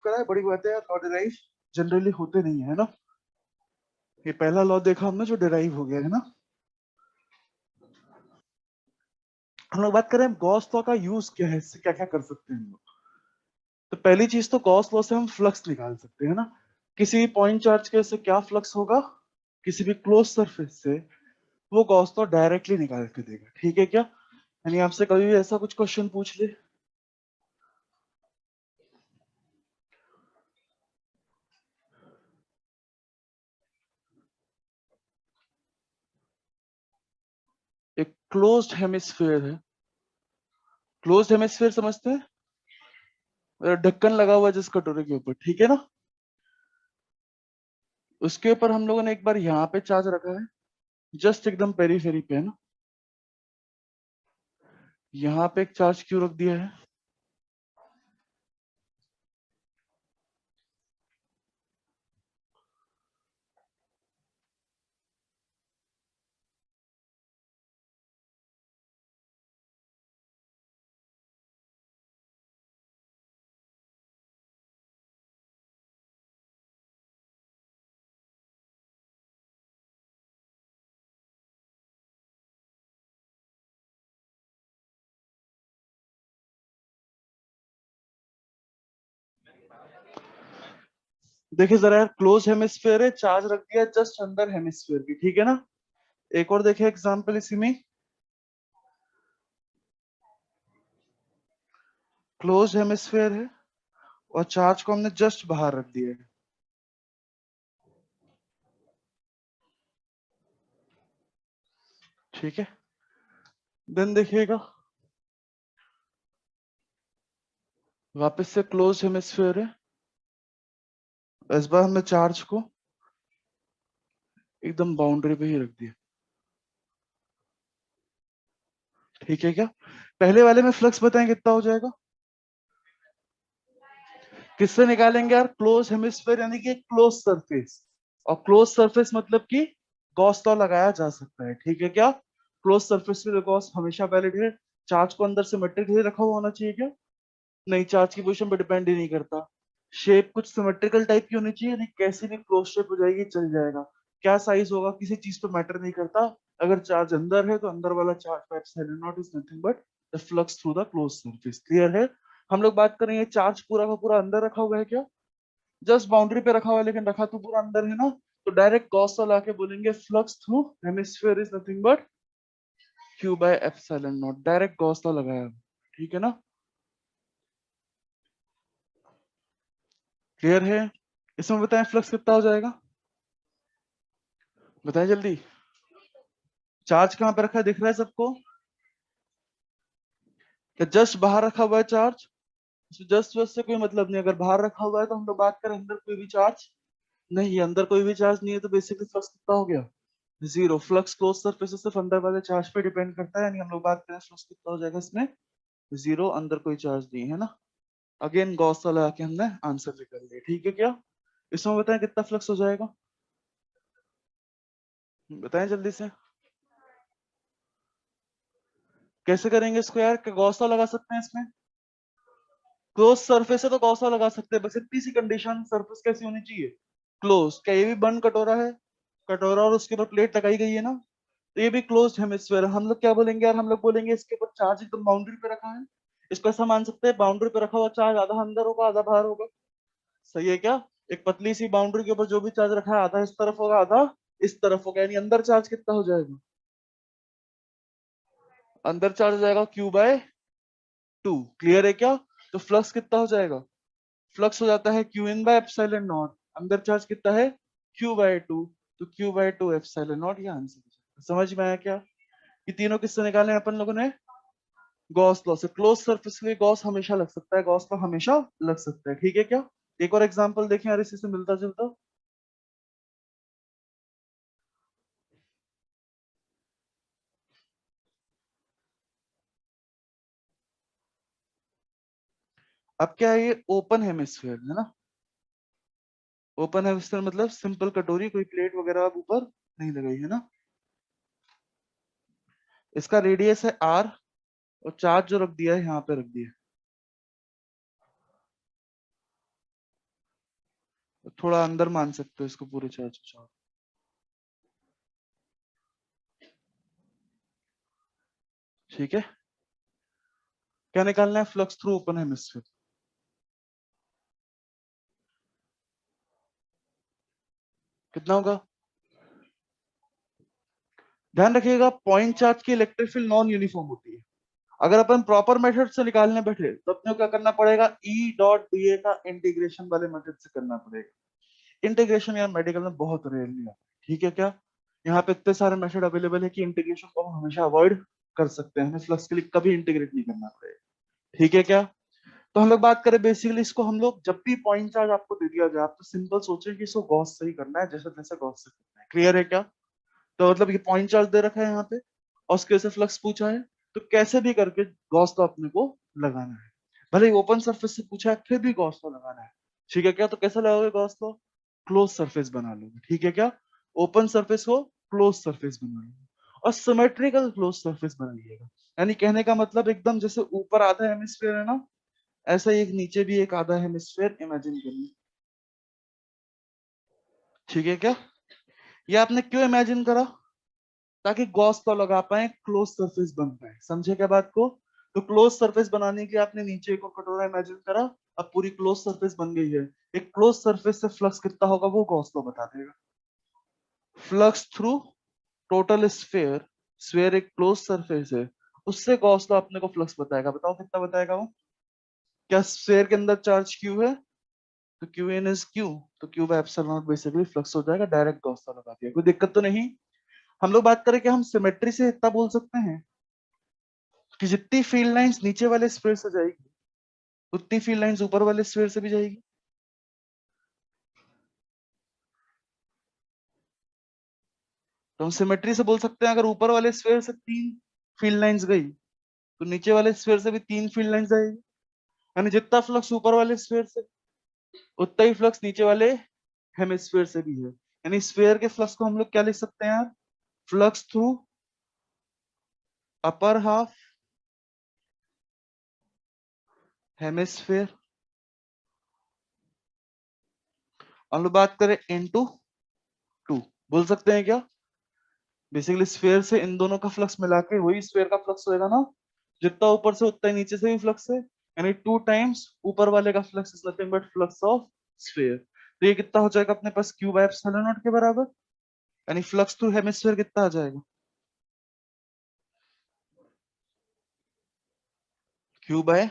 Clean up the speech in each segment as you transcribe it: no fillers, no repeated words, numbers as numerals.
करा है, बड़ी बात है यार, लॉ डिराइव जनरली होते नहीं है ना। ये पहला लॉ देखा हमने जो डिराइव हो गया है ना। हम लोग बात करें गॉस लॉ का यूज क्या है, इससे क्या क्या कर सकते हैं हम लोग। तो पहली चीज तो गॉस लॉ से हम फ्लक्स निकाल सकते हैं ना। किसी भी पॉइंट चार्ज के से क्या फ्लक्स होगा, किसी भी क्लोज सरफेस से वो गॉस लॉ डायरेक्टली निकाल के देगा, ठीक है क्या। यानी आपसे कभी भी ऐसा कुछ क्वेश्चन पूछ ले, एक क्लोज्ड हेमिस्फीयर है, क्लोज्ड हेमिस्फीयर समझते हैं, ढक्कन लगा हुआ है जिस कटोरे के ऊपर, ठीक है ना। उसके ऊपर हम लोगों ने एक बार यहाँ पे चार्ज रखा है, जस्ट एकदम पेरीफेरी पे है ना। यहाँ पे एक चार्ज क्यों रख दिया है, देखिए जरा यार, क्लोज हेमिस्फीयर है, चार्ज रख दिया जस्ट अंदर हेमिस्फीयर की, ठीक है ना। एक और देखिए एग्जांपल इसी में, क्लोज हेमिस्फीयर है और चार्ज को हमने जस्ट बाहर रख दिया है, ठीक है। देन देखिएगा वापस से क्लोज हेमिस्फीयर है, इस बार हमने चार्ज को एकदम बाउंड्री पे ही रख दिया, ठीक है क्या। पहले वाले में फ्लक्स बताएं कितना हो जाएगा, किससे निकालेंगे यार, क्लोज हेमिस्फीयर यानी कि क्लोज सरफेस, और क्लोज सरफेस मतलब कि गॉस लॉ लगाया जा सकता है, ठीक है क्या। क्लोज सरफेस पे गॉस हमेशा वैलिड है। चार्ज को अंदर सिमेट्रिकली रखा हुआ होना चाहिए क्या, नहीं, चार्ज की पोजीशन पर डिपेंड ही नहीं करता। शेप कुछ सिमेट्रिकल टाइप की होनी चाहिए, नहीं कैसी भी क्लोज शेप हो जाएगी चल जाएगा। क्या साइज होगा किसी चीज पे मैटर नहीं करता। अगर चार्ज अंदर है तो अंदर वाला चार्ज का epsilon naught is nothing but the flux through the close surface, clear है। हम लोग बात कर रहे हैं चार्ज पूरा का पूरा अंदर रखा हुआ है क्या, जस्ट बाउंड्री पे रखा हुआ है लेकिन रखा तो पूरा अंदर है ना। तो डायरेक्ट गॉस लॉ लाके बोलेंगे flux through hemisphere is nothing but Q by epsilon not, direct Gauss law लगाया, ठीक है ना, क्लियर है। इसमें बताएं फ्लक्स कितना हो जाएगा, बताएं जल्दी। चार्ज कहाँ पे रखा है दिख रहा है सबको, क्या जस्ट बाहर रखा हुआ है चार्ज, जस्ट वस्ट से कोई मतलब नहीं। अगर बाहर रखा हुआ है तो हम लोग बात करें अंदर कोई भी चार्ज नहीं है, अंदर कोई भी चार्ज नहीं है, तो बेसिकली फ्लक्स कितना हो गया, जीरो। फ्लक्स क्लोज सरफेस से सिर्फ अंदर वाले चार्ज पे डिपेंड करता है, यानी हम लोग बात करें फ्लक्स कितना हो जाएगा इसमें, जीरो, अंदर कोई चार्ज नहीं है ना। अगेन गॉस लगा के हमने आंसर निकाल लिया, ठीक है क्या। इसमें बताएं कितना फ्लक्स हो जाएगा, बताएं जल्दी से। कैसे करेंगे इसको यार, गॉस लगा सकते हैं इसमें, क्लोज सरफेस है तो गॉस लगा सकते हैं, बस इतनी सी कंडीशन, सरफेस कैसी होनी चाहिए, क्लोज। क्या ये भी बंद कटोरा है, कटोरा और उसके ऊपर प्लेट लगाई गई है ना, तो ये भी क्लोज्ड हेमिस्फीयर। हम लोग क्या बोलेंगे यार, हम लोग बोलेंगे इसके ऊपर चार्ज एकदम बाउंड्री पे रखा है। इसको ऐसा मान सकते हैं बाउंड्री पे रखा हुआ चार्ज आधा अंदर होगा आधा बाहर होगा, सही है क्या। एक पतली सी बाउंड्री के ऊपर जो भी चार्ज रखा है आधा इस तरफ होगा आधा इस तरफ होगा, यानी अंदर चार्ज कितना हो जाएगा, अंदर चार्ज हो जाएगा Q/2, क्लियर है क्या। तो फ्लक्स कितना हो जाएगा, फ्लक्स हो जाता है Q(n/ε0), अंदर चार्ज कितना है Q/2, तो Q/2 ε0, ये आंसर। समझ में आया क्या। ये तीनों किससे निकाले हैं अपन लोगों ने, गॉस लॉ से। क्लोज सरफेस के लिए गॉस हमेशा लग सकता है, गॉस लॉ हमेशा लग सकता है, ठीक है क्या। एक और एग्जांपल देखें यार इसी से मिलता जुलता। अब क्या है, ये ओपन हेमिस्फीयर है ना। ओपन हेमिस्फीयर मतलब सिंपल कटोरी, कोई प्लेट वगैरह ऊपर नहीं लगाई है ना। इसका रेडियस है R और चार्ज जो रख दिया है यहाँ पे रख दिया है, थोड़ा अंदर मान सकते हो इसको पूरे चार्ज को चार्ज। ठीक है, क्या निकालना है? Flux through open hemisphere. कितना होगा? ध्यान रखिएगा पॉइंट चार्ज की इलेक्ट्रिक फील्ड नॉन यूनिफॉर्म होती है। अगर अपन प्रॉपर मेथड से निकालने बैठे तो अपने को क्या करना पड़ेगा? ई डॉट डी ए का इंटीग्रेशन वाले मेथड से करना पड़ेगा। इंटीग्रेशन यार मेडिकल में बहुत रेयरली आता है, ठीक है क्या? यहाँ पे इतने सारे मेथड अवेलेबल है कि इंटीग्रेशन को हम हमेशा अवॉइड कर सकते हैं, हमें फ्लक्स के लिए कभी इंटीग्रेट नहीं करना पड़ेगा, ठीक है क्या? तो हम लोग बात करें बेसिकली इसको, हम लोग जब भी पॉइंट चार्ज आपको दे दिया जाए आप तो सिंपल सोचें कि इसको गॉस से ही करना है, जैसे तैसे गॉस से करना है। क्लियर है क्या? तो मतलब ये पॉइंट चार्ज दे रखा है यहाँ पे और उसके से फ्लक्स पूछा है, तो कैसे भी करके गॉस तो अपने को लगाना है। भले ही ओपन सरफेस से पूछा है फिर भी गॉस तो लगाना है, ठीक है क्या? तो कैसे लगाओगे गॉस तो? क्लोज सरफेस बना लोगे, ठीक है क्या? ओपन सरफेस को क्लोज सरफेस बना लोगे और सिमेट्रिकल क्लोज सरफेस बनाइएगा। यानी कहने का मतलब एकदम जैसे ऊपर आधा हेमिस्फीयर है ना, ऐसा ही एक नीचे भी एक आधा हेमिस्फीयर इमेजिन करिए, ठीक है क्या? ये आपने क्यों इमेजिन करा? ताकि गॉस तो लगा पाए, क्लोज सरफेस बन पाए। समझे क्या बात को? तो क्लोज सरफेस बनाने के लिए आपने नीचे को कटोरा इमेजिन करा, अब पूरी क्लोज सरफेस बन गई है। एक क्लोज सरफेस से फ्लक्स कितना होगा वो गॉस तो बता देगा। Flux through total sphere, sphere एक क्लोज सरफेस है, उससे गॉस लॉ अपने को फ्लक्स बताएगा। बताओ कितना बताएगा वो? क्या स्फीयर के अंदर चार्ज क्यू है तो क्यू इन इज क्यू, तो Q by epsilon not basically flux हो जाएगा। डायरेक्ट गॉस लॉ लगा दिया, कोई दिक्कत तो नहीं। हम लोग बात करें कि हम सिमेट्री से इतना बोल सकते हैं कि जितनी फील्ड लाइंस नीचे वाले स्फीयर से जाएगी उतनी फील्ड लाइंस ऊपर वाले स्फीयर से भी जाएगी। तो हम सिमेट्री से बोल सकते हैं अगर ऊपर वाले स्फीयर से 3 फील्ड लाइंस गई तो नीचे वाले स्फीयर से भी 3 फील्ड लाइंस जाएगी। यानी जितना फ्लक्स ऊपर वाले स्फीयर से उतना ही फ्लक्स नीचे वाले हेमिस्फीयर से भी है। यानी स्फीयर के फ्लक्स को हम लोग क्या लिख सकते हैं यार? Flux through upper half hemisphere. हम लोग बात करें इनटू 2, बोल सकते हैं क्या? बेसिकली स्फीयर से इन दोनों का फ्लक्स मिला के वही स्फीयर का फ्लक्स होएगा ना, जितना ऊपर से उतना ही नीचे से भी फ्लक्स है। यानी 2 टाइम्स ऊपर वाले का flux is nothing but flux of sphere. तो ये कितना हो जाएगा अपने पास? क्यू बाय एप्सिलॉन नॉट के बराबर। यानी फ्लक्स थ्रू हेमिस्फीयर कितना आ जाएगा? Q by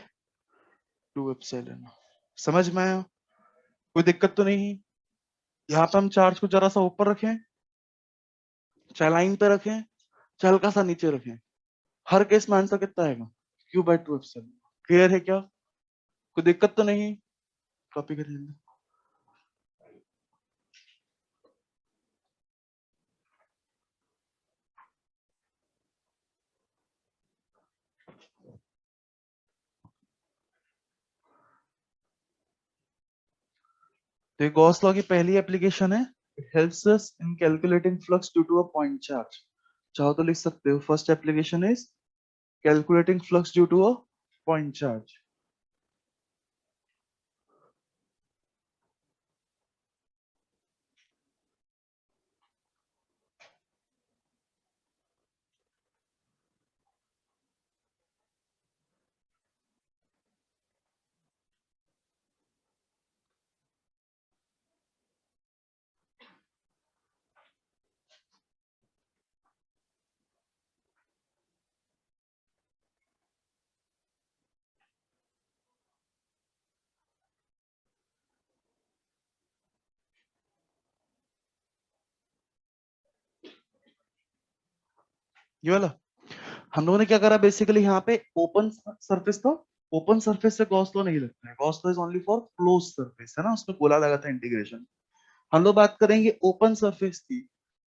2 epsilon. समझ में आया? कोई दिक्कत तो नहीं? यहाँ पे हम चार्ज को जरा सा ऊपर रखें, चाहे लाइन पे रखें, चाहे हल्का सा नीचे रखें, हर केस में आंसर कितना आएगा? Q by 2 epsilon. क्लियर है क्या? कोई दिक्कत तो नहीं? कॉपी कर लेना। तो ये गॉस लॉ की पहली एप्लीकेशन है। It helps us in calculating flux due to a point charge. चाहो तो लिख सकते हो first application is calculating flux due to a point charge. ये वाला हम लोगों ने क्या करा बेसिकली, यहाँ पे ओपन सरफेस था, ओपन सरफेस से गॉस लॉ नहीं लगता है, Gauss law is only for close surface, है ना, उसमें बोला लगा था इंटीग्रेशन। हम लोग बात करेंगे ओपन सरफेस की,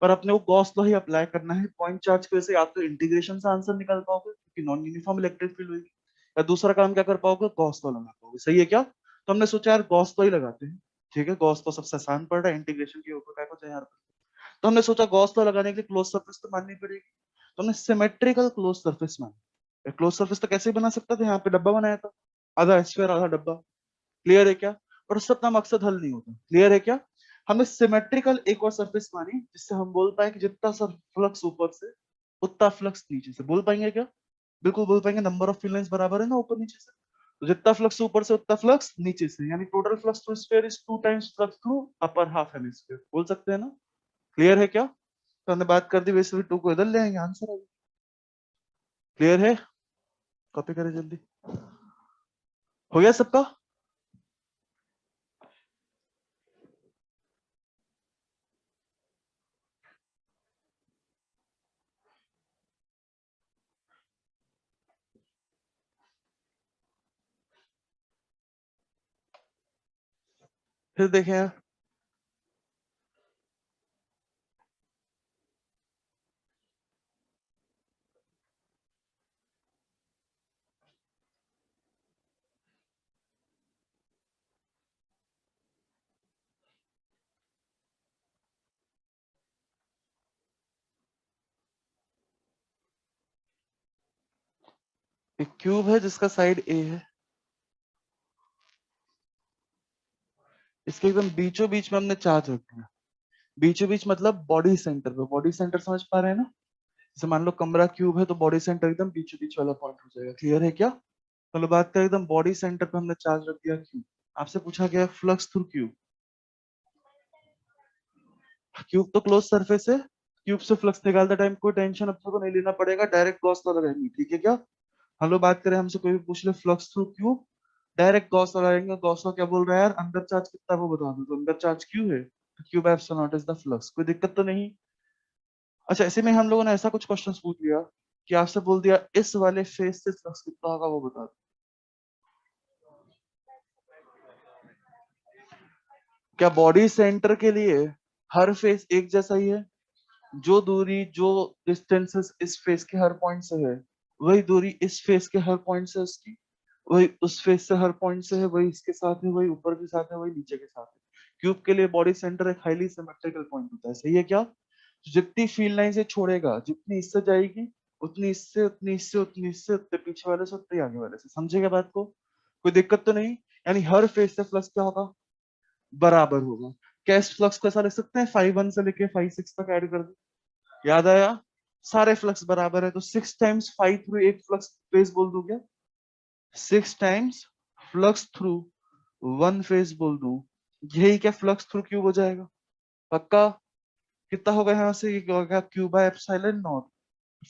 पर अपने को गॉस लॉ ही अप्लाई करना है पॉइंट चार्ज की वजह से। या तो इंटीग्रेशन से आंसर निकाल पाओगे क्योंकि नॉन यूनिफॉर्म इलेक्ट्रिक फील्ड होगी, या दूसरा काम क्या कर पाओगे? गॉस लॉ लगा पाओगे। सही है क्या? तो हमने सोचा यार गॉस लॉ ही लगाते हैं, ठीक है? गॉस लॉ सबसे आसान पड़ रहा है, इंटीग्रेशन के ऊपर क्या कुछ है यार। तो हमने सोचा गॉस लॉ लगाने के लिए क्लोज सरफेस तो माननी पड़ेगी, तो हमने सिमेट्रिकल क्लोज सरफेस माना। क्लोज सरफेस तो कैसे बना सकता था? यहाँ पे डब्बा बनाया था, आधा स्फीयर आधा डब्बा। क्लियर है क्या? और उससे अपना मकसद हल नहीं होता। क्लियर है क्या? हमने सिमेट्रिकल एक और सरफेस मानी जिससे हम बोल पाए कि जितना सर फ्लक्स ऊपर से उतना फ्लक्स नीचे से। बोल पाएंगे क्या? बिल्कुल बोल पाएंगे। नंबर ऑफ फील्ड लाइंस बराबर है ना ऊपर नीचे से, तो जितना फ्लक्स ऊपर से उतना फ्लक्स नीचे से, यानी total flux through sphere is 2 times flux through upper half hemisphere. बोल सकते हैं ना? क्लियर है क्या? तो हमने बात कर दी, वैसे भी 2 को इधर ले आएंगे, आंसर आ गया। क्लियर है? कॉपी करें जल्दी। हो गया सबका? फिर देखें, एक क्यूब है जिसका साइड ए है, इसके एकदम बीचों बीच में हमने चार्ज रख दिया। बीचों बीच मतलब बॉडी सेंटर पे। बॉडी सेंटर समझ पा रहे हैं ना? जैसे मान लो कमरा क्यूब है तो बॉडी सेंटर एकदम बीचों बीच वाला पॉइंट हो जाएगा। क्लियर है क्या? चलो बात करें, एकदम बॉडी सेंटर पे हमने चार्ज रख दिया क्यूब। आपसे पूछा गया फ्लक्स थ्रू क्यूब। क्यूब तो क्लोज सरफेस है, क्यूब से फ्लक्स निकालते टाइम कोई टेंशन अपने को नहीं लेना पड़ेगा, डायरेक्ट गॉस लॉ लगाएंगे। ठीक है क्या? हम लोग बात करें, हमसे कोई भी पूछ ले flux through cube, direct Gauss लगाएंगे। गॉस लॉ क्या बोल रहा है यार? अंदर चार्ज कितना है वो बता दो। तो अंदर चार्ज क्यू है, तो Q by epsilon naught is the flux. कोई दिक्कत तो नहीं? अच्छा, ऐसे में हम लोगों ने ऐसा कुछ क्वेश्चंस पूछ लिया कि आपसे बोल दिया इस वाले फेस से फ्लक्स कितना होगा वो बता दो। क्या बॉडी सेंटर के लिए हर फेस एक जैसा ही है? जो दूरी, जो डिस्टेंसेस इस फेस के हर पॉइंट से है, वही दूरी इस फेस के हर पॉइंट से उसकी, वही उस फेस से हर पॉइंट से है, वही इसके साथ है, वही ऊपर के साथ है, वही नीचे के साथ है। क्यूब के लिए बॉडी सेंटर एक हाईली सिमेट्रिकल पॉइंट होता है। सही है क्या? जितनी फील्ड लाइन से छोड़ेगा, जितनी इससे जाएगी, उतनी इससे, उतनी इससे, उतनी इससे, उतने पीछे वाले से, उतने आगे वाले से। समझेगा बात को? कोई दिक्कत तो नहीं? यानी हर फेस से फ्लक्स क्या होगा? बराबर होगा। कैश फ्लक्स को ऐसा लिख सकते हैं, 5 1 से लेके 5 6 तक ऐड कर दो। याद आया? सारे फ्लक्स बराबर है, तो 6 टाइम्स 5 थ्रू एक फ्लक्स फेस बोल दो क्या? 6 टाइम्स फ्लक्स थ्रू 1 फेस बोल दो। यही क्या फ्लक्स थ्रू क्यूब हो जाएगा? पक्का? कितना होगा यहाँ से? ये हो गया Q by epsilon not.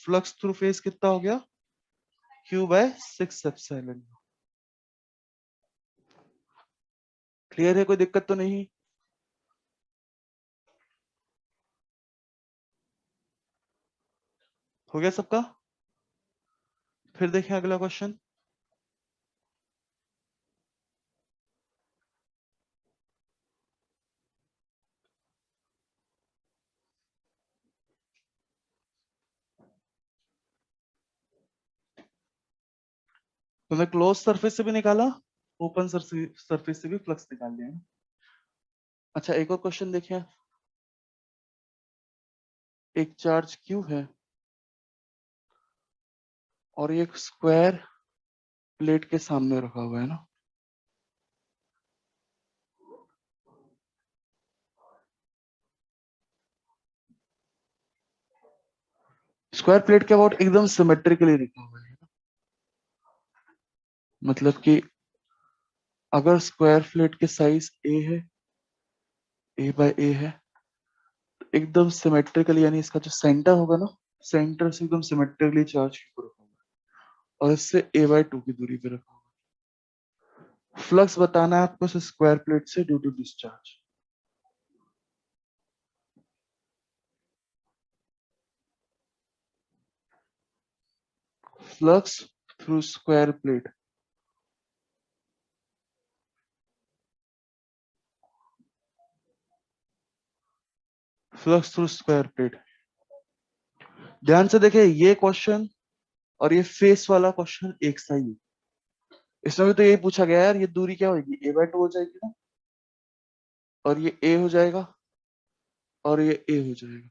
Flux through face कितना हो गया? Q by 6 epsilon. क्लियर है? कोई दिक्कत तो नहीं? हो गया सबका? फिर देखें अगला क्वेश्चन। तुमने क्लोज सरफेस से भी निकाला, ओपन सरफेस से भी फ्लक्स निकाल लिया है। अच्छा, एक और क्वेश्चन देखिए। एक चार्ज क्यू है और ये एक स्क्वायर प्लेट के सामने रखा हुआ है ना। स्क्वायर प्लेट के अबाउट एकदम सिमेट्रिकली रखा हुआ है। मतलब कि अगर स्क्वायर प्लेट के साइज ए है, ए बाय ए है, तो एकदम सिमेट्रिकली, यानी इसका जो सेंटर होगा ना, सेंटर से एकदम सिमेट्रिकली चार्ज क्यू रखा हुआ है और इससे ए बाय 2 की दूरी पे रखा हुआ है। फ्लक्स बताना है आपको स्क्वायर प्लेट से due to discharge. Flux through square plate. Flux through square plate. ध्यान से देखें, ये क्वेश्चन और ये फेस वाला क्वेश्चन एक सा ही है। इसमें भी तो यही पूछा गया यार, ये दूरी क्या होगी? ए बाय 2 हो जाएगी ना, और ये ए हो जाएगा, और ये ए हो जाएगा।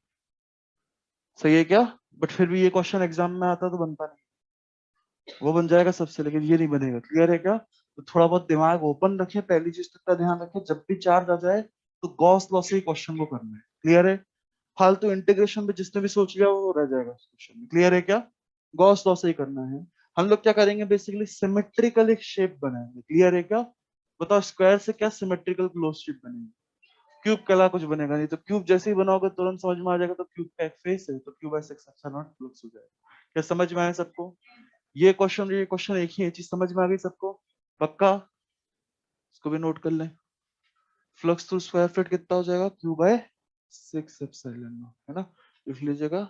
सही है क्या? बट फिर भी ये क्वेश्चन एग्जाम में आता तो बनता नहीं। वो बन जाएगा सबसे, लेकिन ये नहीं बनेगा। क्लियर है क्या? तो थोड़ा बहुत दिमाग ओपन रखें, पहली चीज तक का ध्यान रखें, जब भी चार्ज आ जाए तो गॉस लॉ से ही क्वेश्चन को करना है। क्लियर है? फालतू इंटीग्रेशन पे जिसने भी सोच लिया वो रह जाएगा क्वेश्चन में। क्लियर है क्या? गॉस लॉ से ही करना है। हम लोग क्या करेंगे, बेसिकली सिमेट्रिकल एक शेप बनाएंगे। क्लियर है क्या? बताओ स्क्वायर से क्या सिमेट्रिकल क्लोज शेप बनेगी? क्यूब के अलावा कुछ बनेगा नहीं। तो क्यूब जैसे ही बनाओगे तुरंत समझ में आ जाएगा, तो क्यूब का एक फेस है तो क्यूब ऐसे अच्छा नॉट फ्लक्स हो जाएगा। क्या समझ में आया सबको? ये क्वेश्चन एक ही है, चीज समझ में आ गई सबको? पक्का? इसको भी नोट कर लें। फ्लक्स थ्रू स्क्वायर फीट कितना हो जाएगा? क्यू बाय 6 एप्सिलॉन नॉट, है ना? लिख लीजिएगा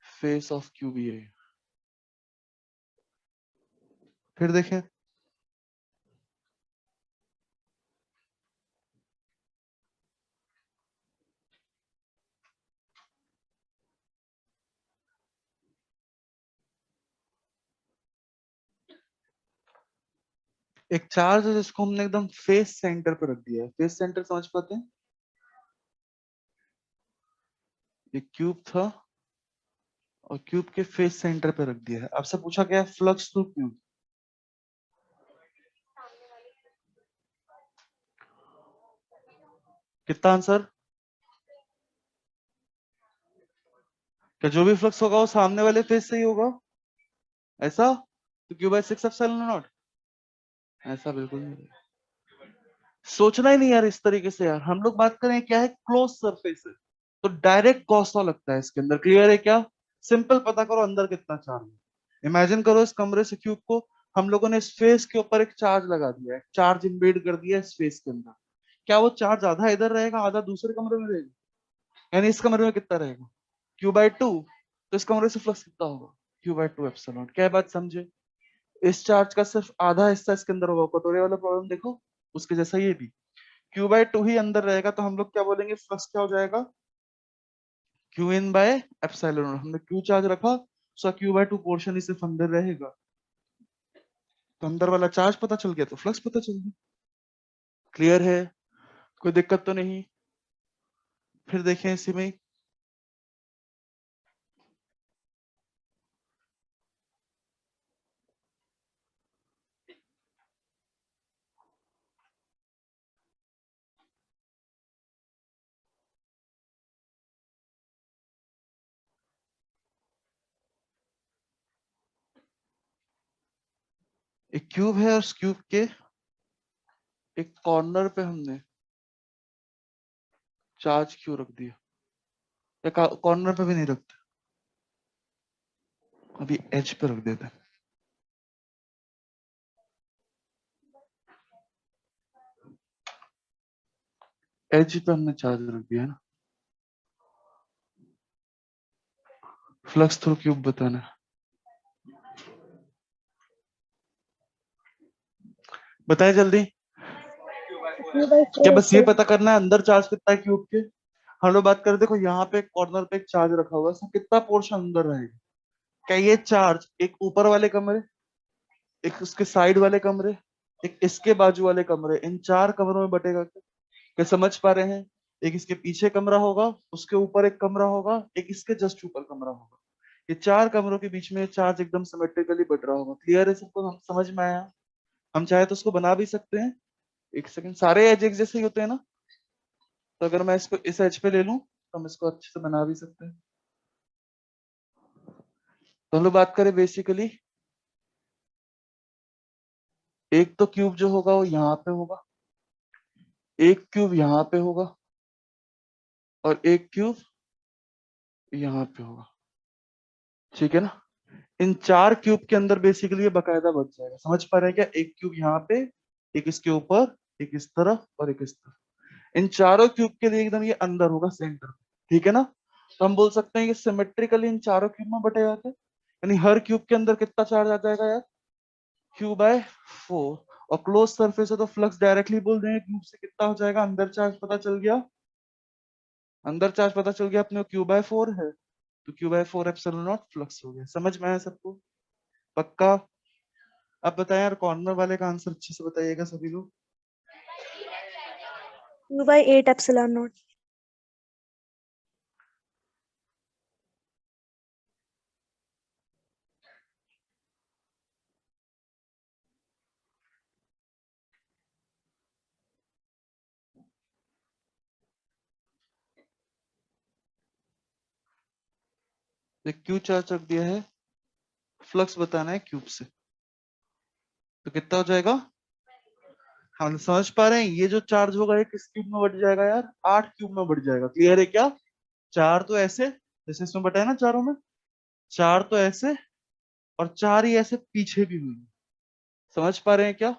फेस ऑफ क्यूब ये। फिर देखें, एक चार्ज है जिसको हमने एकदम फेस सेंटर पे रख दिया है। फेस सेंटर समझ पाते हैं? एक क्यूब था और क्यूब के फेस सेंटर पे रख दिया है। आपसे पूछा गया फ्लक्स थ्रू क्यूब, कितना आंसर? क्या जो भी फ्लक्स होगा वो सामने वाले फेस से ही होगा? ऐसा? तो क्यू बाय 6 एप्सिलॉन नॉट। ऐसा बिल्कुल नहीं, सोचना ही नहीं यार इस तरीके से। यार हम लोग बात करें क्या है, क्लोज सरफेस है तो डायरेक्ट गॉस लॉ लगता है इसके अंदर। क्लियर है क्या? सिंपल पता करो अंदर कितना चार्ज है। इमेजिन करो इस कमरे से क्यूब को हम लोगों ने इस फेस के ऊपर एक चार्ज लगा दिया है, चार्ज इम्बेड कर दिया है इस फेस के अंदर। क्या वो चार्ज आधा इधर रहेगा आधा दूसरे कमरे में रहेगा? यानी इस कमरे में कितना रहेगा? Q/2। तो इस कमरे से फ्लक्स कितना होगा? Q/2 epsilon. क्या बात समझे? इस चार्ज का सिर्फ आधा हिस्सा इसके अंदर होगा। कटोरे वाला प्रॉब्लम देखो, उसके जैसा ये भी Q/2 ही अंदर रहेगा। तो हम लोग क्या बोलेंगे, फ्लक्स क्या हो जाएगा? Qin by epsilon. हमने Q चार्ज रखा, उसका Q/2 पोर्शन ही सिर्फ अंदर रहेगा। तो अंदर वाला चार्ज पता चल गया तो फ्लक्स पता चल गया। क्लियर है? कोई दिक्कत तो नहीं? फिर देखें इसी में एक क्यूब है और उस क्यूब के एक कॉर्नर पे हमने चार्ज क्यों रख दिया? या कॉर्नर पे भी नहीं रखते, अभी एज पे रख देते हैं। एज पे हमने चार्ज रख दिया है ना। फ्लक्स थ्रू क्यूब बताना है। बताएं जल्दी। क्या बस ये पता करना है अंदर चार्ज कितना है क्यूब के? हम लोग बात कर देखो यहाँ पे कॉर्नर पे एक चार्ज रखा हुआ है, इसका कितना पोर्शन अंदर रहेगा? क्या ये चार्ज एक ऊपर वाले कमरे, एक उसके साइड वाले कमरे, एक इसके बाजू वाले कमरे, इन 4 कमरों में बटेगा क्या? क्या समझ पा रहे हैं? एक इसके पीछे कमरा होगा, उसके ऊपर एक कमरा होगा, एक इसके जस्ट ऊपर कमरा होगा। ये 4 कमरों के बीच में चार्ज एकदम सिमेट्रिकली बट रहा होगा। क्लियर है सबको? हम समझ में आया? हम चाहे तो उसको बना भी सकते हैं। एक सेकंड, सारे एज एक जैसे ही होते हैं ना? तो अगर मैं इसको इस एज पे ले लूं तो हम इसको अच्छे से बना भी सकते हैं। तो हम लोग बात करें बेसिकली, एक तो क्यूब जो होगा वो यहाँ पे होगा, एक क्यूब यहाँ पे होगा और एक क्यूब यहाँ पे होगा। ठीक है ना? इन 4 क्यूब के अंदर बेसिकली ये बकायदा बच जाएगा। समझ पा रहे हैं क्या? एक क्यूब यहाँ पे, एक इसके ऊपर, एक इस तरफ और एक इस तरफ। इन चारों क्यूब के लिए एकदम ये अंदर होगा सेंटर। ठीक है ना? तो हम बोल सकते हैं ये सिमेट्रिकली इन चारों क्यूब में बटे जाते हैं। यानी हर क्यूब के अंदर कितना चार्ज आ जाएगा यार? Q/4। और क्लोज सरफेस है तो फ्लक्स डायरेक्टली बोल देंगे क्यूब से कितना हो जाएगा। अंदर चार्ज पता चल गया, अंदर चार्ज पता चल गया अपने Q/4 है तो Q/4 एप्सिलॉन नॉट फ्लक्स हो गया। समझ में आया सबको? पक्का? अब बताएं यार, कॉर्नर वाले का आंसर अच्छे से बताइएगा सभी लोग। Q/8 epsilon naught। तो क्यू चार्ज रख दिया है, फ्लक्स बताना है क्यूब से, तो कितना हो जाएगा? हम समझ पा रहे हैं ये जो चार्ज होगा ये किस क्यूब में बढ़ जाएगा यार? 8 क्यूब में बढ़ जाएगा। क्लियर है क्या? चार तो ऐसे जैसे इसमें बटा है ना चारों में, चार तो ऐसे और चार ही ऐसे पीछे भी हुई। समझ पा रहे हैं क्या?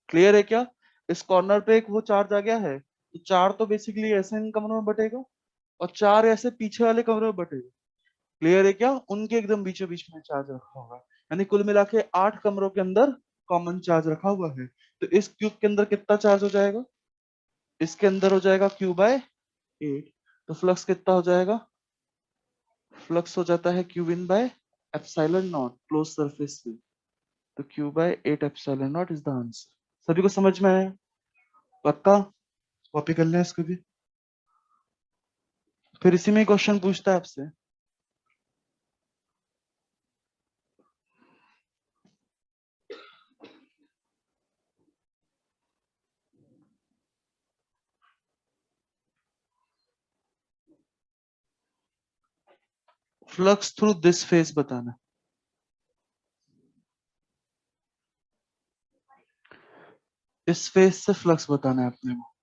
क्लियर है क्या? इस कॉर्नर पे एक वो चार्ज आ गया है, तो चार तो बेसिकली ऐसे इन कमरों में बटेगा और चार ऐसे पीछे वाले कमरे में बटेगा। क्लियर है क्या? उनके एकदम बीचों बीच में चार्ज रखा होगा, यानी कुल मिला के 8 कमरों के अंदर कॉमन चार्ज रखा हुआ है। तो इस क्यूब के अंदर कितना चार्ज हो जाएगा? इसके अंदर हो जाएगा क्यू बाय 8। तो फ्लक्स कितना हो जाएगा? फ्लक्स हो जाता है Q in by epsilon naught close surface से। तो Q by 8 epsilon naught is the answer. सभी को समझ में आया? पक्का? कॉपी कर लें इसको भी। फिर इसी में क्वेश्चन पूछता है आपसे, फ्लक्स थ्रू दिस फेस बताना। इस फेस से फ्लक्स बताना है अपने को।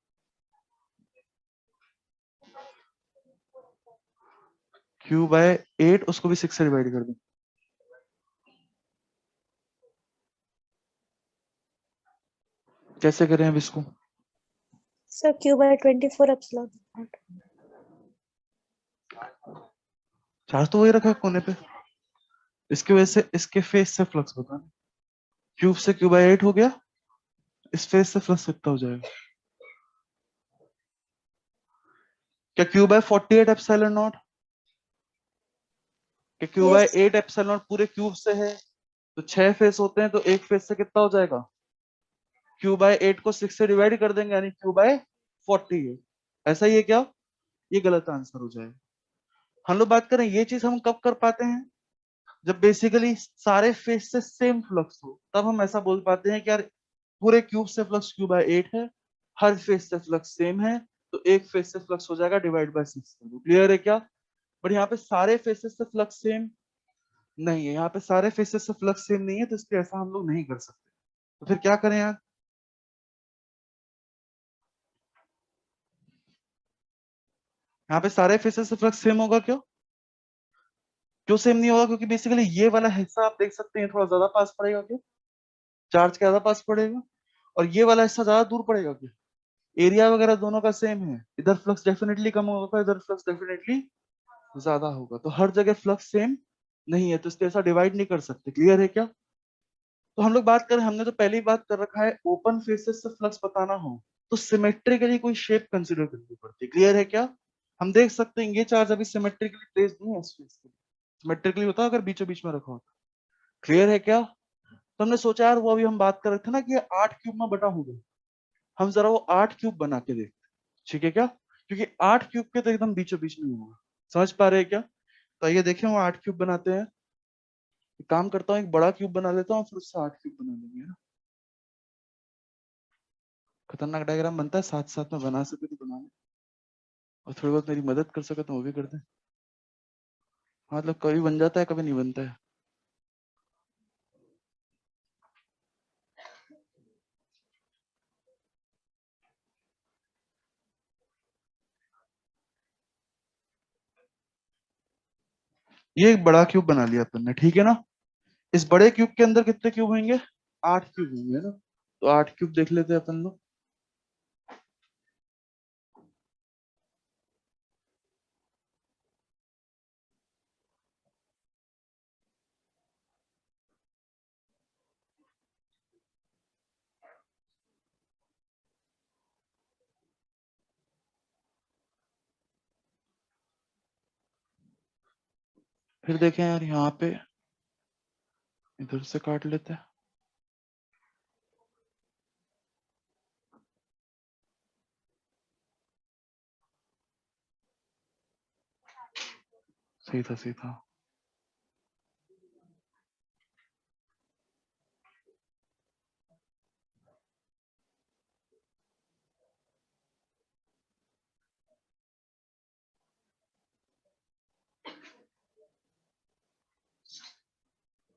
क्यू बाय 8 उसको भी 6 से डिवाइड कर दो। कैसे करें अब इसको? Sir, Q by 24 epsilon naught. Charge तो वही रखा है कोने पे, इसकी वजह से इसके फेस से फ्लक्स बताना। क्यूब से क्यू बाय 8 हो गया, इस फेस से फ्लक्स कितना हो जाएगा? क्या क्यू बाय 48 एप्सिलॉन नॉट? क्या Q by Yes. 8 epsilon naught पूरे क्यूब से है? तो 6 फेस होते हैं, तो एक फेस से कितना हो जाएगा? क्यू बाय 8 को 6 से डिवाइड कर देंगे, यानी क्यू बाय 40 है। ऐसा ही है क्या? ये गलत आंसर हो जाएगा। हम लोग बात करें ये चीज हम कब कर पाते हैं? जब बेसिकली सारे फेस से सेम फ्लक्स हो, तब हम ऐसा बोल पाते हैं कि यार पूरे क्यूब से फ्लक्स क्यू बाय 8 है, हर फेस से फ्लक्स सेम है, तो एक फेस से फ्लक्स हो जाएगा डिवाइड बाय 6। क्लियर है क्या? बट यहाँ पे सारे फेसेस से फ्लक्स सेम नहीं है, यहाँ पे सारे फेसेस से फ्लक्स सेम नहीं है, तो इसलिए ऐसा हम लोग नहीं कर सकते। तो फिर क्या करें यार? यहाँ पे सारे फेसेस से फ्लक्स सेम होगा क्यों? क्यों सेम नहीं होगा? क्योंकि बेसिकली ये वाला हिस्सा आप देख सकते हैं थोड़ा ज्यादा पास पड़ेगा क्यों? चार्ज ज्यादा पास पड़ेगा, और ये वाला हिस्सा ज्यादा दूर पड़ेगा क्यों? एरिया वगैरह दोनों का सेम है, इधर फ्लक्स डेफिनेटली कम होगा, इधर फ्लक्स डेफिनेटली ज्यादा होगा, तो हर जगह फ्लक्स सेम नहीं है, तो इसलिए ऐसा डिवाइड नहीं कर सकते। क्लियर है क्या? तो हम लोग बात करें, हमने तो पहले ही बात कर रखा है, ओपन फेसेस से फ्लक्स बताना हो तो सिमेट्रिकली कोई शेप कंसीडर करनी पड़ती है। क्लियर है क्या? हम देख सकते हैं ये चार्ज अभी सिमेट्रिकली प्लेस्ड नहीं है इस फेस पे। सिमेट्रिकली होता है अगर बीचों बीच में रखा होता। क्लियर है क्या? तो हमने सोचा यार वो अभी हम बात कर रहे थे ना कि 8 क्यूब में बटा होगा, हम जरा वो 8 क्यूब बना के देखते हैं। ठीक है क्या? क्योंकि 8 क्यूब के तो एकदम बीचों बीच में होगा। समझ पा रहे हैं क्या? तो ये देखें वो 8 क्यूब बनाते हैं। एक काम करता हूँ, एक बड़ा क्यूब बना लेता हूँ, फिर उससे 8 क्यूब बना लेंगे, है ना? खतरनाक डायग्राम बनता है, साथ साथ में बना सके तो बना ले, और थोड़ी बहुत मेरी मदद कर सके तो वो भी कर दे। हाँ, मतलब कभी बन जाता है कभी नहीं बनता है। ये एक बड़ा क्यूब बना लिया अपन ने, ठीक है ना? इस बड़े क्यूब के अंदर कितने क्यूब होंगे? 8 क्यूब होंगे ना? तो 8 क्यूब देख लेते हैं अपन लोग। फिर देखें यार यहाँ पे, इधर से काट लेते हैं। सही था, सही था।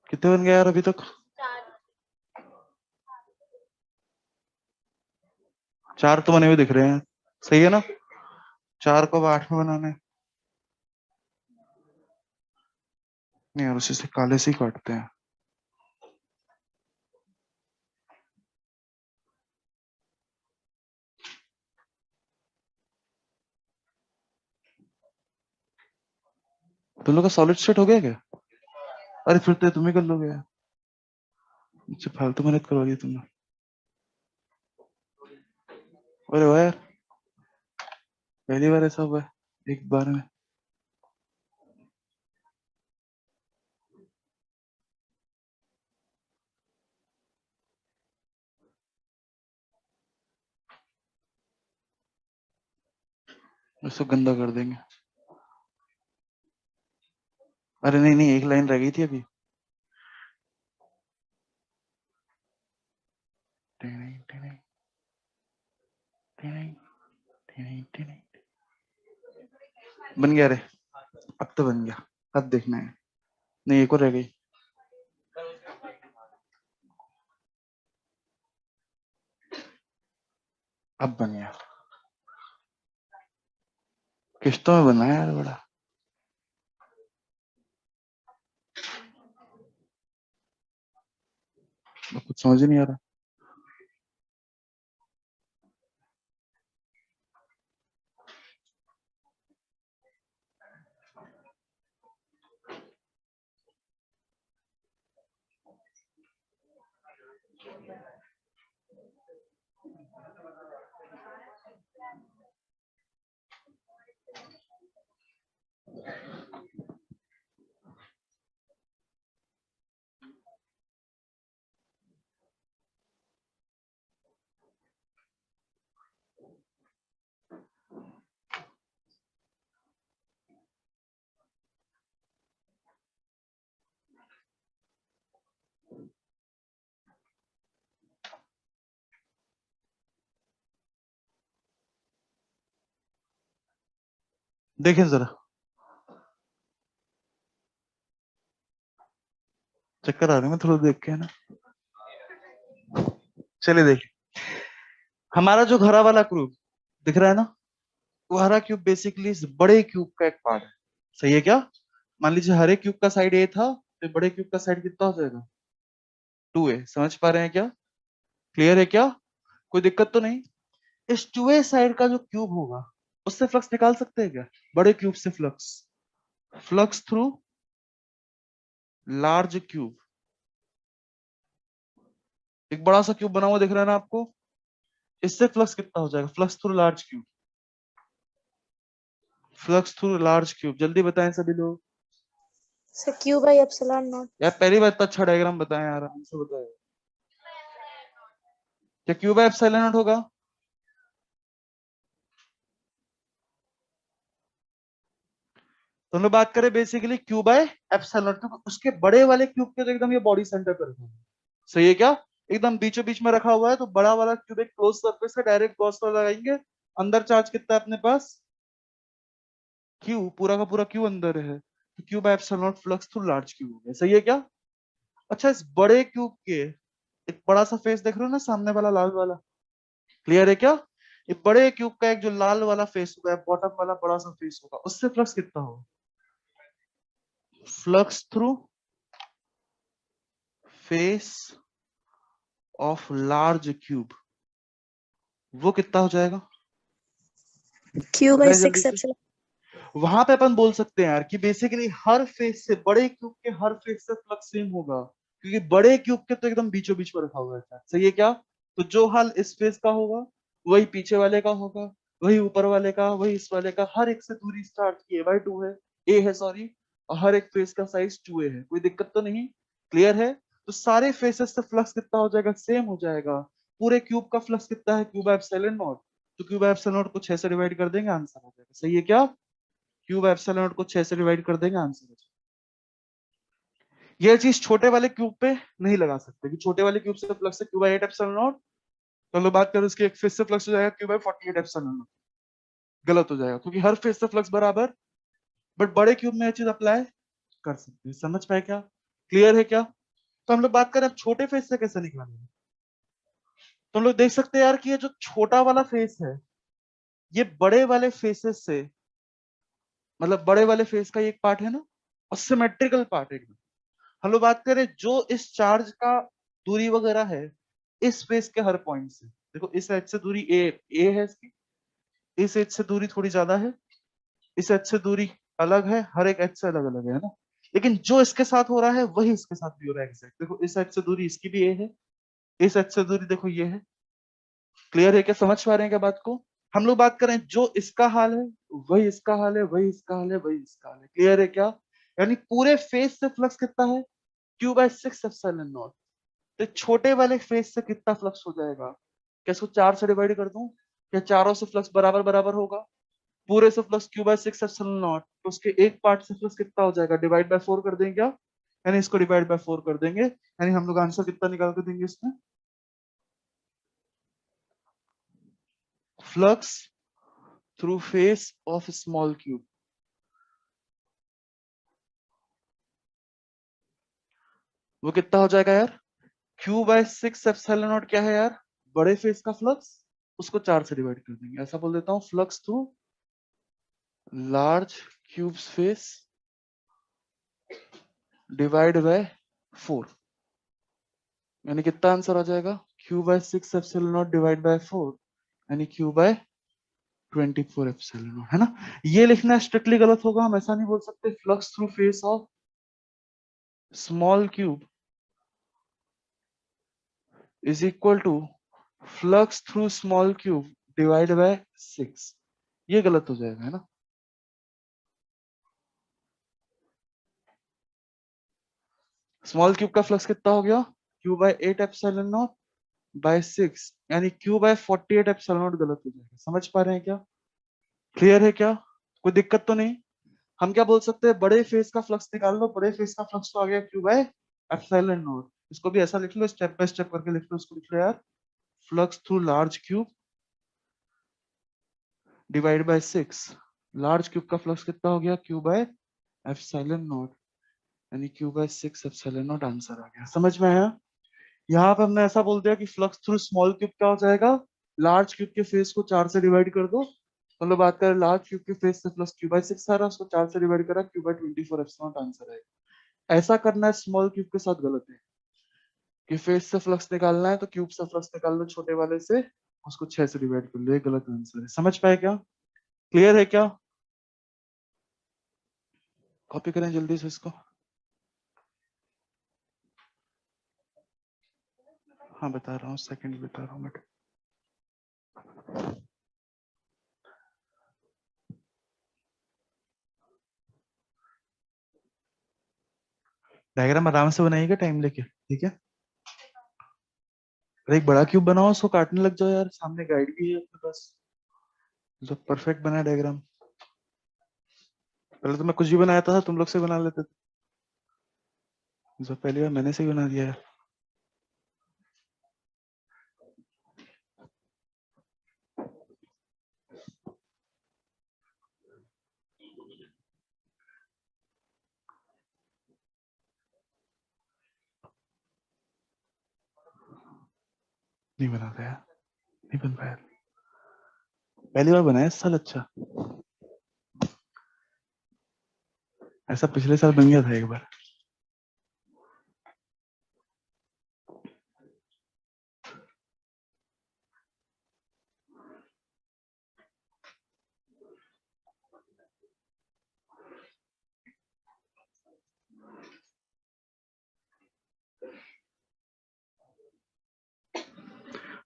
कितने बन गए यार अभी तक? 4 तो बने हुए दिख रहे हैं, सही है ना? 4 को 8 में बनाना है। नहीं यार, उसी से काले से ही काटते हैं। तुम लोग का सॉलिड स्टेट हो गया क्या? अरे फिर तो तुम ही कर लोगे यार, मुझसे फालतू मेहनत करवा दी तुमने। अरे वाह यार, पहली बार ऐसा हुआ है एक बार में। इसको गंदा कर देंगे। अरे नहीं नहीं, एक लाइन रह गई थी अभी। Tinning, tinning, tinning, tinning, tinning. बन गया रे, अब तो बन गया। अब देखना है। नहीं, एक और रह गई। अब बन गया। किस्तों में बना है यार बड़ा। कुछ समझ ही नहीं आ रहा। देखें जरा, चक्कर आ रहे हैं थोड़ा देख के, है ना? चलिए देखिए, हमारा जो हरा वाला क्यूब दिख रहा है ना, वो हरा क्यूब बेसिकली इस बड़े क्यूब का एक पार्ट है। सही है क्या? मान लीजिए हरे क्यूब का साइड ए था, तो बड़े क्यूब का साइड कितना हो जाएगा? 2a। समझ पा रहे हैं क्या? क्लियर है क्या? कोई दिक्कत तो नहीं? इस 2a साइड का जो क्यूब होगा, उससे फ्लक्स निकाल सकते हैं क्या? बड़े क्यूब से flux, flux through large cube. एक बड़ा सा क्यूब बना हुआ दिख रहा है ना आपको? इससे फ्लक्स कितना हो जाएगा? Flux through large cube, flux through large cube. जल्दी बताएं सभी लोग। Sir Q by epsilon naught. यार पहली बार इतना अच्छा डायग्राम बताएं यार, हमसे बताएं। क्या क्यू बाय एप्सिलॉन नॉट होगा? तो हम लोग बात करें basically Q by epsilon not, तो उसके बड़े वाले क्यूब के तो एकदम ये बॉडी सेंटर पर रखा हुआ है। सही है क्या? एकदम बीचों बीच में रखा हुआ है, तो बड़ा वाला क्यूब एक क्लोज सरफेस है, डायरेक्ट गॉस लॉ लगाएंगे। अंदर चार्ज कितना है अपने पास? क्यू, पूरा का पूरा क्यू अंदर है, तो Q by epsilon not flux through large cube हो गया। सही है क्या? अच्छा, इस बड़े क्यूब के एक बड़ा सा फेस देख रहे हो ना, सामने वाला लाल वाला? क्लियर है क्या? ये बड़े क्यूब का एक जो लाल वाला फेस होगा, बॉटम वाला बड़ा सा फेस होगा, उससे फ्लक्स कितना होगा? Flux through face of large cube, वो कितना हो जाएगा? Q by बताइए जल्दी 6 से। epsilon. वहां पे अपन बोल सकते हैं यार कि बेसिकली हर फेस से, बड़े क्यूब के हर फेस से फ्लक्स सेम होगा, क्योंकि बड़े क्यूब के तो एकदम बीचों बीच में रखा हुआ है। सही है क्या? तो जो हाल इस फेस का होगा, वही पीछे वाले का होगा, वही ऊपर वाले का, वही इस वाले का। हर एक से दूरी स्टार्ट की a/2 है, ए है सॉरी, और हर एक फेस का साइज 2a है। कोई दिक्कत तो नहीं? क्लियर है? तो सारे फेसेस से फ्लक्स कितना हो जाएगा? सेम हो जाएगा। पूरे क्यूब का फ्लक्स कितना है? Cube epsilon not. तो क्यूब एप्सिलॉन नॉट को 6 से डिवाइड कर देंगे, आंसर हो जाएगा। सही है क्या? क्यूब एप्सिलॉन नॉट को 6 से डिवाइड कर देंगे, आंसर हो जाएगा। यह चीज छोटे वाले क्यूब पे नहीं लगा सकते कि छोटे वाले क्यूब से फ्लक्स है क्यूब बाय 8 एप्सिलॉन नॉट। तो लो बात करें उसकी, एक फेस से फ्लक्स हो जाएगा क्यूब बाय 48 एप्सिलॉन नॉट। गलत हो जाएगा क्योंकि हर फेस से फ्लक्स बराबर। बट बड़े क्यूब में यह चीज अप्लाई कर सकते हैं। समझ पाए क्या? क्लियर है क्या? तो हम लोग बात करें अब छोटे फेस से कैसे निकालेंगे। तो हम लोग देख सकते हैं यार कि ये जो छोटा वाला फेस है ये बड़े वाले फेसेस से, मतलब बड़े वाले फेस का एक पार्ट है ना, और सिमेट्रिकल पार्ट है। हम लोग बात करें जो इस चार्ज का दूरी वगैरह है इस फेस के हर पॉइंट से, देखो इस एच से दूरी ए है इसकी, इस एच से दूरी थोड़ी ज्यादा है, इस एच से दूरी अलग है, हर एक एच से अलग अलग है ना, लेकिन जो इसके साथ हो रहा है वही इसके साथ भी हो रहा है एग्जैक्ट। देखो इस एच से दूरी इसकी भी ए है, इस एच से दूरी देखो ये है। क्लियर है क्या, समझ पा रहे हैं क्या बात को। हम लोग बात करें जो इसका हाल है वही इसका हाल है, वही इसका हाल है, वही इसका हाल है। क्लियर है क्या, यानी पूरे फेस से फ्लक्स कितना है, Q/6 ε0। तो छोटे वाले फेस से कितना फ्लक्स हो जाएगा, क्या इसको 4 से डिवाइड कर दूं, क्या चारों से फ्लक्स बराबर बराबर होगा, पूरे से फ्लक्स Q/6 ε0, तो उसके एक पार्ट से फ्लक्स कितना हो जाएगा, डिवाइड बाय 4 कर देंगे क्या, यानी इसको डिवाइड बाय 4 कर देंगे, यानी हम लोग आंसर कितना निकाल कर देंगे इसमें, flux through face of small cube. वो कितना हो जाएगा यार, Q/6 ε0 क्या है यार, बड़े फेस का फ्लक्स, उसको 4 से डिवाइड कर देंगे, ऐसा बोल देता हूँ, flux through large cubes face divide by 4, यानी कितना आंसर आ जाएगा, Q/6 ε0 डिवाइड बाय 4, यानी Q/24 ε0, है ना। ये लिखना स्ट्रिक्टली गलत होगा, हम ऐसा नहीं बोल सकते flux through face of small cube is equal to flux through small cube divide by 6, ये गलत हो जाएगा, है ना। स्मॉल क्यूब का फ्लक्स कितना हो गया, Q/8 ε0 बाय 6, यानी Q/48 ε0 गलत हो जाएगा, समझ पा रहे हैं क्या, क्लियर है क्या, कोई दिक्कत तो नहीं। हम क्या बोल सकते हैं, बड़े फेस का फ्लक्स निकाल लो, बड़े फेस का फ्लक्स तो आ गया Q/ε0, इसको भी ऐसा लिख लो, स्टेप बाय स्टेप करके लिख लो, इसको लिख लो यार, flux through large cube divide by 6, large cube का फ्लक्स कितना हो गया, Q/ε0, यानी Q/6 ε0 आंसर आ गया, समझ में आया। यहाँ पे हमने ऐसा बोल दिया कि फ्लक्स थ्रू स्मॉल क्यूब क्या हो जाएगा, लार्ज क्यूब के फेस को 4 से डिवाइड कर दो, मतलब बात करें लार्ज क्यूब के फेस से फ्लक्स Q/6 आ रहा है, उसको 4 से डिवाइड करा, Q/24 आंसर आएगा। ऐसा करना है स्मॉल क्यूब के साथ गलत है, कि फेस से फ्लक्स निकालना है तो क्यूब से फ्लक्स निकाल लो छोटे वाले से, उसको 6 से डिवाइड कर लो, ये गलत आंसर है, समझ पाए क्या, क्लियर है क्या। कॉपी करें जल्दी से इसको, हाँ बता रहा हूँ, सेकंड बता रहा हूँ मैं। डायग्राम आराम से बनाइएगा टाइम लेके, ठीक है। अरे एक बड़ा क्यूब बनाओ, उसको काटने लग जाओ यार, सामने गाइड भी है अपने पास, जो परफेक्ट बना है डायग्राम। पहले तो मैं कुछ भी बनाया था तुम लोग से बना लेते थे, जो पहली बार मैंने से ही बना दिया है। नहीं बना पाया, नहीं बन पाया, पहली बार बनाया इस साल, अच्छा ऐसा पिछले साल बन गया था एक बार।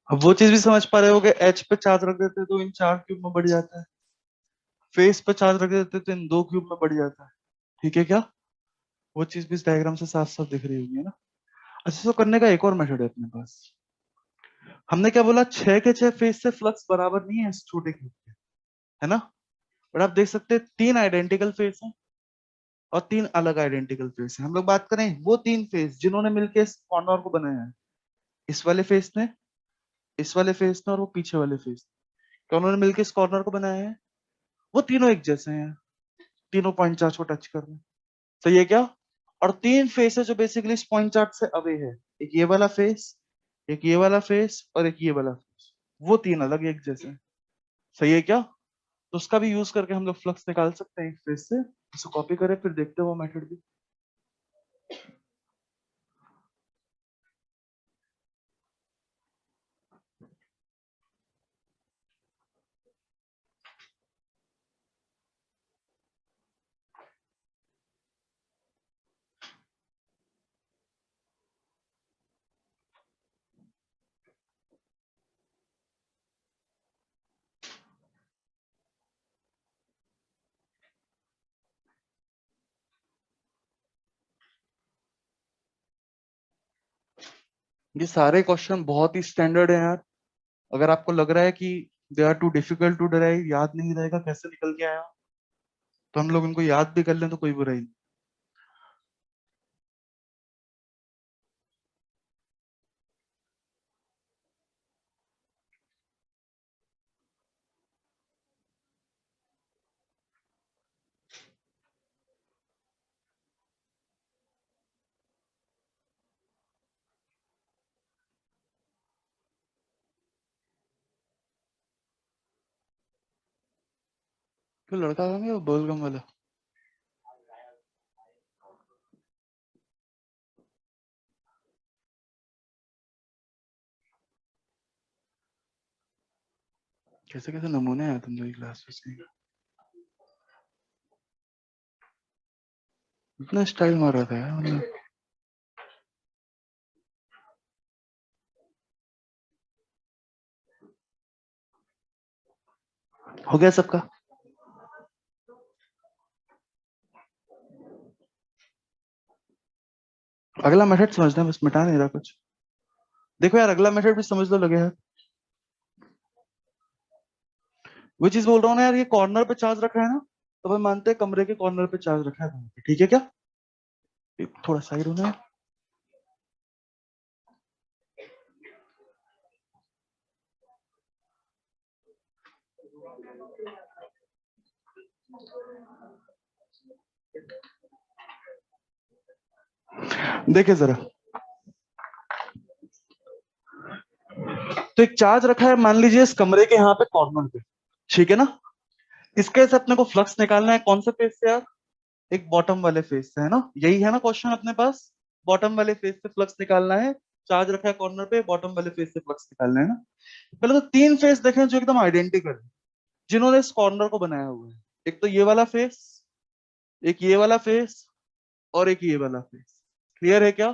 अब वो चीज भी समझ पा रहे हो कि एच पे चार्ज रख देते तो इन 4 क्यूब में बढ़ जाता है, फेस पे चार्ज रख देते तो इन 2 क्यूब में बढ़ जाता है, ठीक है क्या। वो चीज भी इस डायग्राम से साफ साफ दिख रही होगी, है ना। अच्छा, तो करने का एक और मेथड है अपने पास। हमने क्या बोला, 6 के 6 फेस से फ्लक्स बराबर नहीं है इस छोटे क्यूब के, है ना। बट आप देख सकते हैं 3 आइडेंटिकल फेस हैं और 3 अलग आइडेंटिकल फेस हैं। हम लोग बात करें वो 3 फेस जिन्होंने मिलकर इस कॉर्नर को बनाया है, इस वाले फेस ने, इस वाले फेस ने और वो पीछे वाले फेस, क्या उन्होंने मिलकर इस कॉर्नर को बनाया है, वो तीनों एक जैसे हैं, तीनों पॉइंट चार्ज को टच कर रहे हैं, सही है क्या। और 3 फेस है जो बेसिकली इस पॉइंट चार्ट से अवे है, एक ये वाला फेस, एक ये वाला फेस और एक ये वाला फेस, वो 3 अलग एक जैसे हैं। सही है क्या? तो उसका भी यूज करके हम लोग फ्लक्स निकाल सकते हैं एक फेस से। इसको कॉपी करें फिर देखते हैं वो मेथड भी। ये सारे क्वेश्चन बहुत ही स्टैंडर्ड है यार। अगर आपको लग रहा है कि they are too difficult to derive, याद नहीं रहेगा कैसे निकल के आया, तो हम लोग इनको याद भी कर लें तो कोई बुराई नहीं। तो लड़का था वो बबलगम वाला। कैसे कैसे नमूने आए तुम लोग की क्लास में, इतना स्टाइल मार रहा था यार मतलब। हो गया सबका? अगला मेथड समझना, बस मिटा नहीं रहा कुछ। देखो यार अगला मेथड भी समझ लो लगे यार। वो चीज बोल रहा हूँ ना यार, ये कॉर्नर पे चार्ज रखा है ना, तो हम मानते हैं कमरे के कॉर्नर पे चार्ज रखा है, ठीक है क्या? थोड़ा साइड होना है। देखे जरा, तो एक चार्ज रखा है मान लीजिए इस कमरे के यहाँ पे कॉर्नर पे, ठीक है ना? इसके से अपने को फ्लक्स निकालना है कौन से फेस से यार? एक बॉटम वाले फेस से, है ना? यही है ना क्वेश्चन अपने पास, बॉटम वाले फेस से फ्लक्स निकालना है। चार्ज रखा है कॉर्नर पे, बॉटम वाले फेस से फ्लक्स निकालना है ना। पहले तो 3 फेस देखें जो एकदम आइडेंटिकल है, जिन्होंने इस कॉर्नर को बनाया हुआ है। एक तो ये वाला फेस, एक ये वाला फेस और एक ये वाला फेस। क्लियर है क्या?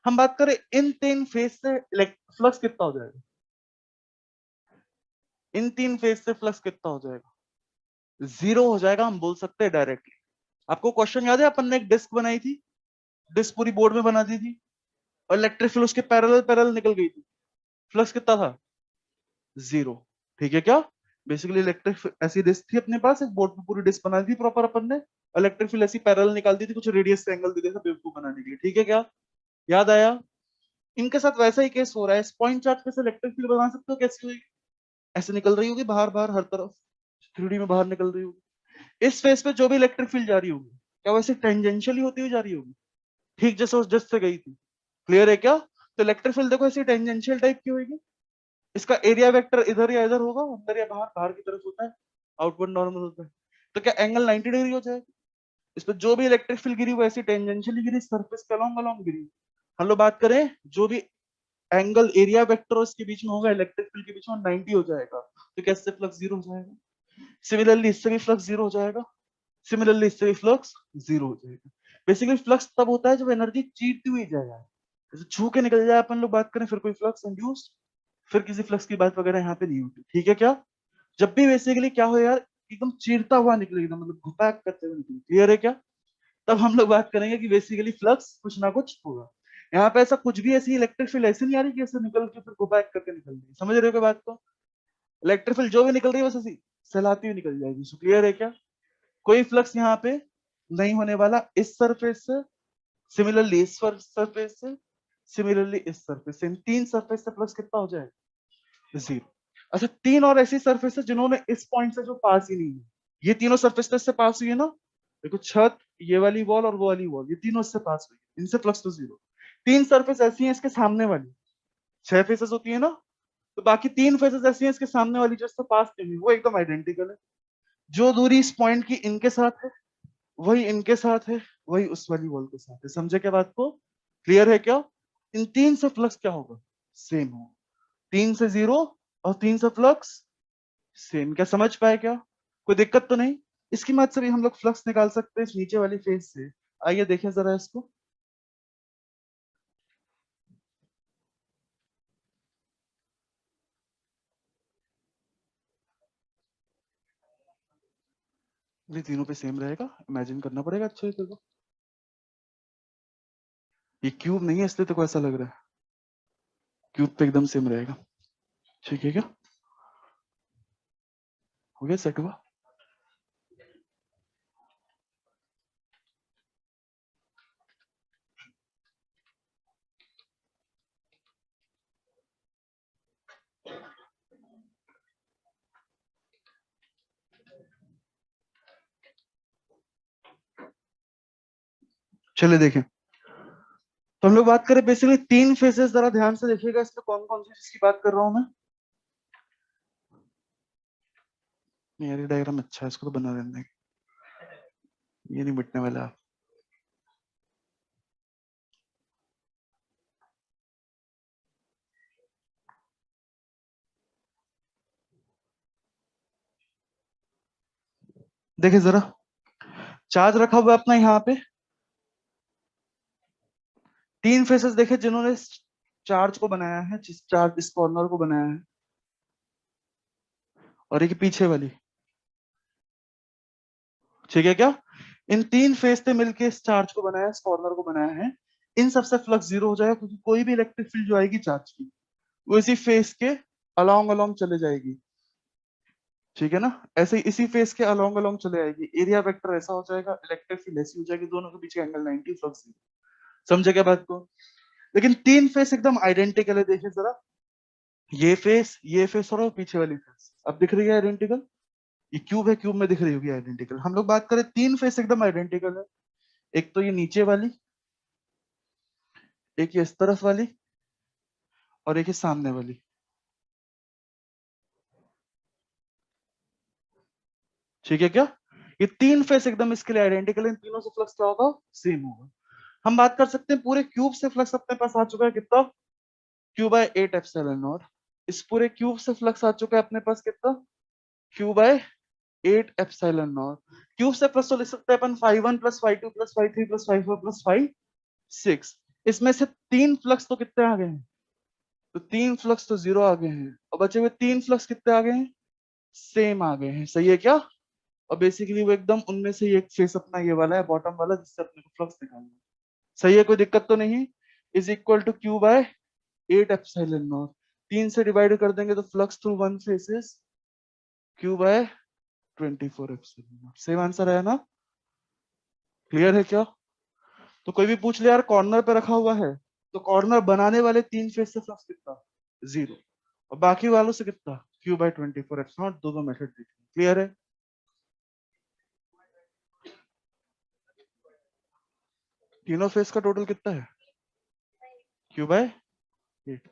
हम बात करें इन 3 फेस से फ्लक्स कितना हो जाएगा? इन 3 फेस से फ्लक्स कितना हो जाएगा? 0 हो जाएगा, हम बोल सकते हैं डायरेक्टली। आपको क्वेश्चन याद है अपन ने एक डिस्क बनाई थी, डिस्क पूरी बोर्ड में बना दी थी और इलेक्ट्रिक फील्ड उसके पैरेलल पैरेलल निकल गई थी, फ्लक्स कितना था? 0। ठीक है क्या? बेसिकली इलेक्ट्रिक ऐसी डिस्क थी अपने पास, एक बोर्ड पे पूरी डिस्क बना दी थी प्रॉपर अपन ने, इलेक्ट्रिक फील्ड ऐसी पैरेलल निकाल दी थी, कुछ रेडियस से एंगल दे दिया था बेवकूफ बनाने के लिए, ठीक है क्या? याद आया? इनके साथ वैसा ही केस हो रहा है। इस पॉइंट चार्ज पे से इलेक्ट्रिक फील्ड बना सकते हो कैसे हुई? ऐसे निकल रही होगी बाहर बाहर हर तरफ, 3D में बाहर निकल रही होगी। इस फेस पे जो भी इलेक्ट्रिक फील्ड जा रही होगी, क्या वैसे टेंजेंशियली होती हुई जा रही होगी, ठीक जैसे उस डिस्क से गई थी। क्लियर है क्या? तो इलेक्ट्रिक फील्ड देखो ऐसी टेंजेंशियल टाइप की होगी। इसका एरिया वेक्टर इधर या इधर होगा, अंदर या बाहर, बाहर की तरफ होता है, आउटवर्ड नॉर्मल होता है। तो क्या एंगल 90 डिग्री हो जाएगा? इस पर जो भी इलेक्ट्रिक फील्ड गिरी वो ऐसी टेंजेंशियली गिरी, सरफेस के अलोंग अलोंग गिरी। हम लोग बात करें जो भी एंगल एरिया वेक्टर और इसके बीच में होगा, इलेक्ट्रिक फील्ड के बीच में 90 हो जाएगा, तो कैसे फ्लक्स 0 हो जाएगा? सिमिलरली इससे भी फ्लक्स 0 हो जाएगा, सिमिलरली इससे भी फ्लक्स 0 हो जाएगा। बेसिकली फ्लक्स तब होता है जब एनर्जी चीरती हुई जाए, जैसे छू के निकल जाए अपन लोग बात करें, फिर कोई फ्लक्स इंड्यूस, फिर किसी फ्लक्स की बात वगैरह यहाँ पे नहीं होती, ठीक है क्या? जब भी बेसिकली क्या हो यार, एकदम चीरता हुआ निकले, एकदम मतलब घुपैक करते हुए निकले, क्लियर है क्या? तब हम लोग बात करेंगे कि बेसिकली फ्लक्स कुछ ना कुछ होगा। यहाँ पे ऐसा कुछ भी, ऐसी इलेक्ट्रिक फील्ड ऐसी नहीं आ रही कि ऐसे निकल के फिर घुपैक करके निकल रही, समझ रहे हो क्या बात को? इलेक्ट्रिक फील्ड जो भी निकल रही है बस ऐसी सहलाती हुई निकल जाएगी। सो क्लियर है क्या? कोई फ्लक्स यहाँ पे नहीं होने वाला इस सरफेस से, सिमिलरली इस सरफेस से, सिमिलरली इस सरफेस से। इन 3 सरफेस से फ्लक्स कितना हो जाएगा? 0। अच्छा 3 और ऐसी सरफेस है जिन्होंने इस पॉइंट से जो पास ही नहीं है, ये तीनों सरफेस से पास हुई है ना, देखो छत, ये वाली वॉल और वो वाली वॉल, ये तीनों इससे पास हुई, इनसे फ्लक्स तो जीरो। तीन सरफेस ऐसी हैं इसके सामने वाली, 6 फेसेस होती है ना, तो बाकी 3 फेसेस ऐसी हैं इसके सामने वाली जो इससे पास नहीं हुई, वो एकदम आइडेंटिकल है। जो दूरी इस पॉइंट की इनके साथ है वही इनके साथ है, वही उस वाली वॉल के साथ है। समझे क्या बात को? क्लियर है क्या? इन तीन से फ्लक्स क्या होगा? सेम होगा। 3 से 0 और 3 से फ्लक्स सेम। क्या समझ पाए क्या? कोई दिक्कत तो नहीं? इसकी मदद से भी हम लोग फ्लक्स निकाल सकते हैं इस नीचे वाली फेस से। आइए देखें जरा इसको। ये तीनों पे सेम रहेगा, इमेजिन करना पड़ेगा अच्छे से तेरे को। ये क्यूब नहीं है इसलिए तेरे को ऐसा लग रहा है, क्यूब पे एकदम सेम रहेगा। ठीक है क्या? हो गया, सेट हुआ। चलिए देखें, तो हम लोग बात करें बेसिकली 3 फेसेस। जरा ध्यान से देखिएगा इसमें कौन कौन सी जिसकी बात कर रहा हूं मैं। यार ये डायग्राम अच्छा है, इसको तो बना देंगे, ये नहीं मिटने वाला। देखिए जरा, चार्ज रखा हुआ है अपना यहाँ पे। 3 फेसेस देखे जिन्होंने इस चार्ज को बनाया है, जिस चार्ज इस कॉर्नर को बनाया है, और एक पीछे वाली। ठीक है क्या? इन 3 फेस ने मिलके इस चार्ज को बनाया, इस कॉर्नर को बनाया है। इन सबसे फ्लक्स जीरो हो जाएगा, क्योंकि कोई भी इलेक्ट्रिक फील्ड जो आएगी चार्ज की, वो इसी फेस के अलोंग अलोंग चले जाएगी। ठीक है ना? ऐसे ही इसी फेस के अलोंग अलोंग चले आएगी। एरिया वेक्टर ऐसा हो जाएगा, इलेक्ट्रिक फील्ड ऐसी हो जाएगी, दोनों के बीच का एंगल 90, फ्लक्स जीरो। समझे क्या बात को? लेकिन 3 फेस एकदम आइडेंटिकल है। देखिए जरा, ये फेस और वो पीछे वाली फेस अब दिख रही है आइडेंटिकल। ये क्यूब है, क्यूब में दिख रही होगी आइडेंटिकल। हम लोग बात करें 3 फेस एकदम आइडेंटिकल है। एक तो ये नीचे वाली, एक ये इस तरफ वाली, और एक ये सामने वाली। ठीक है क्या? ये 3 फेस एकदम इसके लिए आइडेंटिकल है। इन तीनों से फ्लक्स क्या होगा? सेम होगा। हम बात कर सकते हैं पूरे क्यूब से फ्लक्स अपने पास आ चुका है कितना? Q by 8 epsilon naught. इस पूरे क्यूब से फ्लक्स आ चुका है अपने पास कितना? Q by 8 epsilon naught. Cube से प्लस तो लिख सकते हैं अपन, φ1 प्लस φ2 प्लस φ3 प्लस φ4 प्लस φ6। इसमें से 3 फ्लक्स तो कितने आ गए हैं? तो 3 फ्लक्स तो जीरो आ गए हैं, और बचे हुए 3 फ्लक्स कितने आ गए हैं? सेम आ गए हैं। सही है क्या? और बेसिकली वो एकदम उनमें से ही एक फेस अपना ये वाला है, बॉटम वाला, जिससे अपने को फ्लक्स निकालना है। सही है, कोई दिक्कत तो नहीं? Is equal to Q by 8 epsilon naught. 3 से डिवाइड कर देंगे तो flux through one faces Q by 24 epsilon naught. Same answer है ना? क्लियर है क्या? तो कोई भी पूछ ले यार कॉर्नर पे रखा हुआ है, तो कॉर्नर बनाने वाले 3 फेस से फ्लक्स कितना? जीरो। और बाकी वालों से कितना? Q by 24 epsilon. दो दो मेथड देखिए। क्लियर है? तीनों फेस का टोटल कितना है? Q by 8।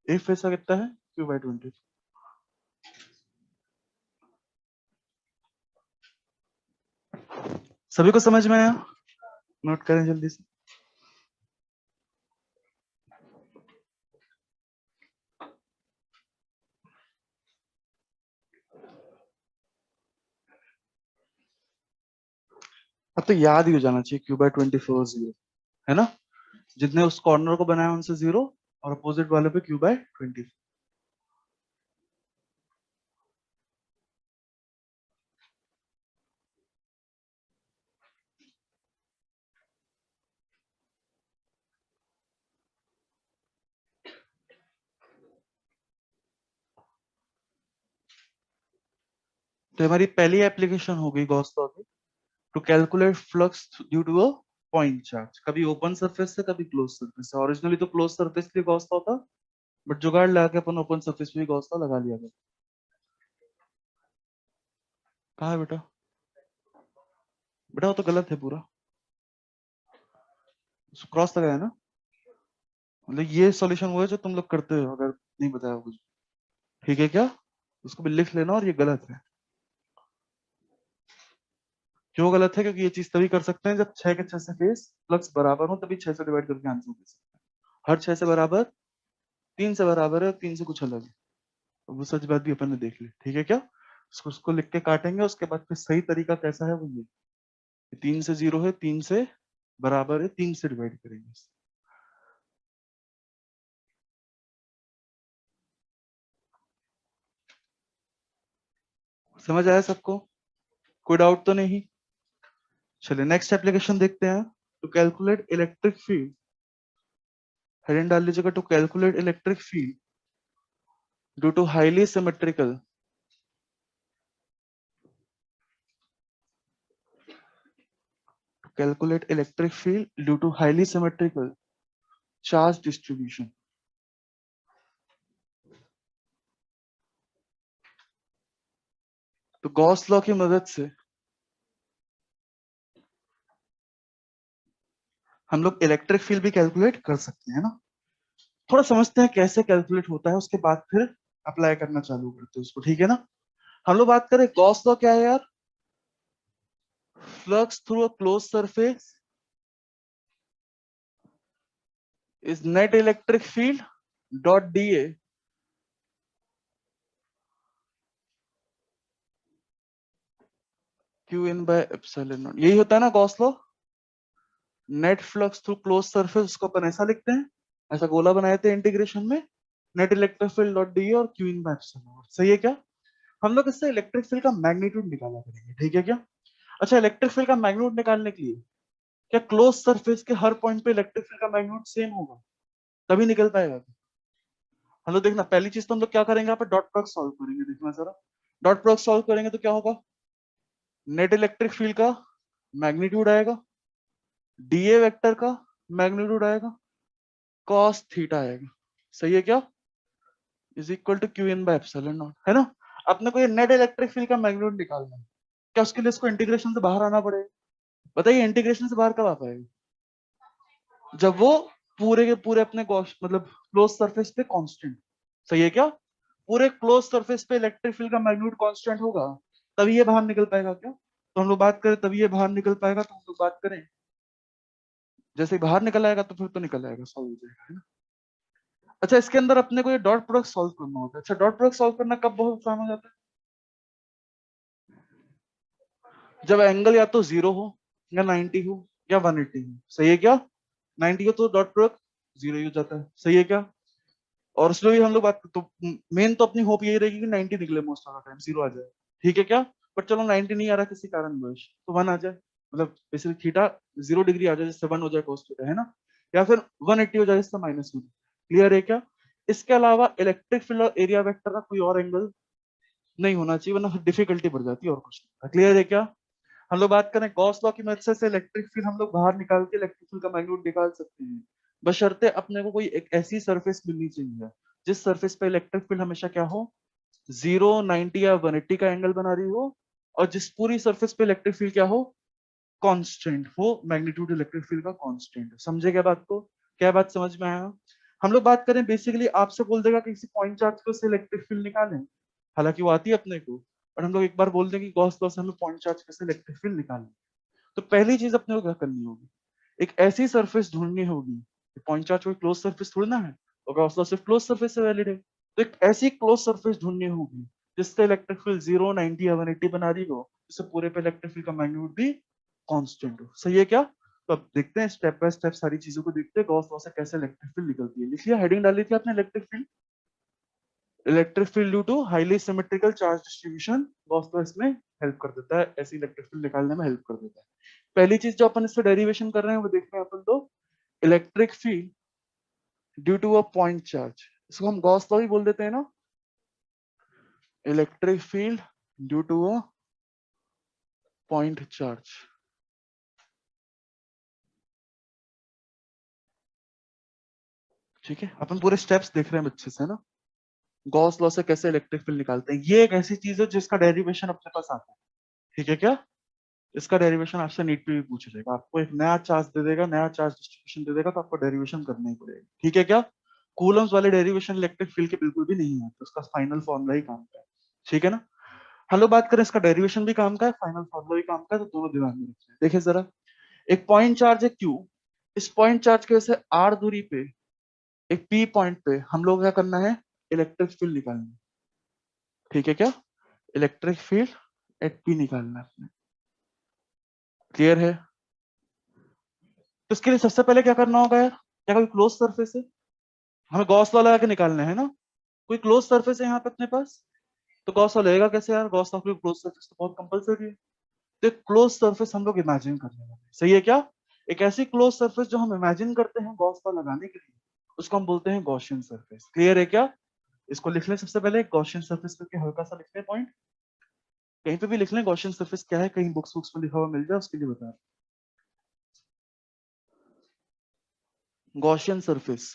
एक फेस का कितना है? Q by 20। सभी को समझ में आया? नोट करें जल्दी से। अब तो याद ही हो जाना चाहिए, क्यू बाय 24 जीरो, है ना? जितने उस कॉर्नर को बनाया उनसे जीरो, और अपोजिट वाले पे क्यू बाय 20। तो हमारी पहली एप्लीकेशन हो गई गॉस लॉ की, to calculate flux due to a point charge. कभी ओपन सरफेस से, कभी क्लोज सरफेस से। ओरिजिनली तो क्लोज सरफेस के लिए गॉस लॉ था, बट जुगाड़ लगा के अपन ओपन सरफेस पे भी गॉस लॉ लगा लिया गया। कहा है बेटा? बेटा वो तो गलत है पूरा, क्रॉस लगाया ना, मतलब ये सॉल्यूशन वो है जो तुम लोग करते हो अगर नहीं बताया कुछ, ठीक है क्या? उसको भी लिख लेना, और ये गलत है। क्यों गलत है? क्योंकि ये चीज तभी कर सकते हैं जब 6 के 6 से फेस फ्लक्स बराबर हो, तभी 6 से डिवाइड करके आंसर दे सकते हैं। हर 6 से बराबर, 3 से बराबर है, 3 से कुछ अलग है, तो वो सच बात भी अपन ने देख ली, ठीक है क्या? उसको लिख के काटेंगे, उसके बाद फिर सही तरीका कैसा है वो ये, 3 से 0 है, 3 से बराबर है, 3 से डिवाइड करेंगे। समझ आया सबको? कोई डाउट तो नहीं? चलिए नेक्स्ट एप्लीकेशन देखते हैं। To calculate electric field, heading डाल लीजिएगा, to calculate electric field due to highly symmetrical, calculate electric field due to highly symmetrical charge distribution। तो गॉस लॉ की मदद से हम लोग इलेक्ट्रिक फील्ड भी कैलकुलेट कर सकते हैं ना। थोड़ा समझते हैं कैसे कैलकुलेट होता है, उसके बाद फिर अप्लाई करना चालू करते हैं उसको, ठीक है ना? हम लोग बात करें गॉस लॉ क्या है यार? Flux through a close surface is net electric field dot D A Q in by epsilon not. यही होता है ना Gauss law? Net flux through close surface, उसको अपन ऐसा लिखते हैं, ऐसा गोला बनाए थे इंटीग्रेशन में, net electric field dot D और Q in by epsilon nought. सही है क्या? हम लोग इससे इलेक्ट्रिक फील्ड का मैग्नीट्यूड निकाला करेंगे, ठीक है क्या? अच्छा, इलेक्ट्रिक फील्ड का मैग्नीट्यूड निकालने के लिए क्या क्लोज सरफेस के हर पॉइंट पे इलेक्ट्रिक फील्ड का मैग्नीट्यूड सेम होगा? तभी निकल पाएगा। हम लोग देखना, पहली चीज तो हम लोग क्या करेंगे, यहाँ पे डॉट प्रोडक्ट सॉल्व करेंगे। देखना जरा, डॉट प्रोडक्ट सॉल्व करेंगे तो क्या होगा? नेट इलेक्ट्रिक फील्ड का मैग्नीट्यूड आएगा, डीए वेक्टर का मैग्नीट्यूड आएगा, कॉस थीटा आएगा। सही है क्या? Is equal to Q in by epsilon naught, है ना? अपने को ये नेट इलेक्ट्रिक फील्ड का मैग्नीट्यूड निकालना है। क्या उसके लिए इसको इंटीग्रेशन से बाहर आना पड़ेगा? बताइए, इंटीग्रेशन से बाहर कब आ पाएगा? जब वो पूरे के पूरे अपने मतलब क्लोज सरफेस पे कांस्टेंट। सही है क्या? पूरे क्लोज सरफेस पे इलेक्ट्रिक फील्ड का मैग्नीट्यूड कांस्टेंट होगा, तभी ये बाहर निकल पाएगा क्या? तो हम लोग बात करें तभी ये बाहर निकल पाएगा, तो हम लोग बात करें जैसे ही बाहर निकल आएगा तो फिर तो निकल आएगा, सॉल्व हो जाएगा, है ना? अच्छा, इसके अंदर अपने को ये डॉट प्रोडक्ट सॉल्व करना होता है। अच्छा, डॉट प्रोडक्ट सॉल्व करना कब बहुत आसान हो जाता है? जब एंगल या तो 0 हो, या 90 हो, या 180 हो। सही है क्या? 90 हो तो डॉट प्रोडक्ट 0 ही हो जाता है। सही है क्या? और उसमें भी हम लोग बात तो मेन तो अपनी होप यही रहेगी कि 90 निकले मोस्ट ऑफ द टाइम, 0 आ जाए, ठीक है क्या? बट चलो 90 नहीं आ रहा किसी कारणवश, तो 1 आ जाए, मतलब बेसिकली थीटा 0 डिग्री आ जाए जिससे 1 हो जाए cos थीटा, है ना? या फिर 180 हो जाए जिससे -1। क्लियर है क्या? इसके अलावा इलेक्ट्रिक फील्ड और एरिया वेक्टर का कोई और एंगल नहीं होना चाहिए, वरना डिफिकल्टी बढ़ जाती है, और कुछ नहीं। क्लियर है क्या? हम लोग बात करें गॉस लॉ की मदद से इलेक्ट्रिक फील्ड हम लोग बाहर निकाल के इलेक्ट्रिक फील्ड का मैग्नीट्यूड निकाल सकते हैं, बशर्ते अपने को कोई एक ऐसी सरफेस मिलनी चाहिए जिस सरफेस पे इलेक्ट्रिक फील्ड हमेशा क्या हो, 0, 90 या 180 का एंगल बना रही हो, और जिस पूरी सरफेस पे इलेक्ट्रिक फील्ड क्या हो, कांस्टेंट हो, मैग्नीट्यूड इलेक्ट्रिक फील्ड का कांस्टेंट। समझे क्या बात को? क्या बात समझ में आया? हम लोग बात करें बेसिकली, आपसे बोल देगा कि किसी पॉइंट चार्ज को से इलेक्ट्रिक फील्ड निकालें, हालांकि वो आती है अपने को, और हम लोग एक बार बोल दें कि गॉस लॉ से हमें पॉइंट चार्ज से इलेक्ट्रिक फील्ड निकालनी। तो पहली चीज अपने को क्या करनी होगी, एक ऐसी सरफेस ढूंढनी होगी, पॉइंट चार्ज कोई क्लोज सरफेस थोड़ी ना है, और गॉस लॉ सिर्फ क्लोज सरफेस से वैलिड है, तो एक ऐसी क्लोज सरफेस ढूंढनी होगी जिसका इलेक्ट्रिक फील्ड 0, 90 या 180 बना रही हो, जिससे पूरे पे इलेक्ट्रिक फील्ड का मैग्नीट्यूड भी कांस्टेंट हो। सही है क्या? तो अब देखते हैं स्टेप बाय स्टेप सारी चीजों को, देखते हैं गॉस लॉ से कैसे इलेक्ट्रिक फील्ड निकलती है। लिख लिया? हेडिंग डाली थी आपने, electric field, electric field due to highly symmetrical charge distribution. Gauss law इसमें हेल्प कर देता है, ऐसी इलेक्ट्रिक फील्ड निकालने में हेल्प कर देता है। पहली चीज जो अपन इससे डेरिवेशन कर रहे हैं वो देख रहे हैं अपन, तो electric field due to a point charge, इसको हम गॉस लॉ ही बोल देते हैं ना, electric field due to a point charge. ठीक है, अपन पूरे स्टेप्स देख रहे हैं अच्छे से ना, गॉस लॉ से कैसे इलेक्ट्रिक फील्ड निकालते हैं। ये एक ऐसी चीज है जिसका डेरिवेशन अपने पास आता है, ठीक है क्या? इसका डेरिवेशन आपसे नीट पे भी पूछ लेगा, आपको एक नया चार्ज दे देगा, नया चार्ज डिस्ट्रीब्यूशन दे देगा, तो आपको डेरिवेशन करना ही पड़ेगा, ठीक है क्या? कूलम्स वाले डेरिवेशन इलेक्ट्रिक फील्ड के बिल्कुल भी नहीं है, तो उसका फाइनल फॉर्मूला ही काम का है, ठीक है ना? हम लोग बात करें इसका डेरिवेशन भी काम का है, फाइनल फॉर्मूला भी काम का है, तो दोनों दिमाग में रखना है। देखिए जरा, एक पॉइंट चार्ज है Q, इस पॉइंट चार्ज की वजह से R दूरी पे एक P पॉइंट पे हम लोग क्या करना है, इलेक्ट्रिक फील्ड निकालना है, ठीक है क्या? इलेक्ट्रिक फील्ड एट P निकालना है अपने, क्लियर है? तो इसके लिए सबसे पहले क्या करना होगा यार, क्या कोई क्लोज सरफेस है? हमें गॉस लॉ लगा के निकालना है ना, कोई क्लोज सरफेस है यहाँ पे अपने पास, तो गॉस लॉ लगेगा कैसे यार, गॉस लॉ के लिए क्लोज सरफेस तो बहुत कंपलसरी है, तो एक क्लोज सरफेस हम लोग इमेजिन करने वाले हैं, सही है क्या? एक ऐसी क्लोज सरफेस जो हम इमेजिन करते हैं गॉस लॉ लगाने के लिए, उसको हम बोलते हैं गॉसियन सरफेस, क्लियर है क्या? इसको लिख लें सबसे पहले, गॉसियन सरफेस करके हल्का सा लिख लें पॉइंट, कहीं पे भी लिख लें गॉसियन सरफेस क्या है, कहीं बुक्स बुक्स में लिखा हुआ मिल जाए उसके लिए बता, Gaussian surface,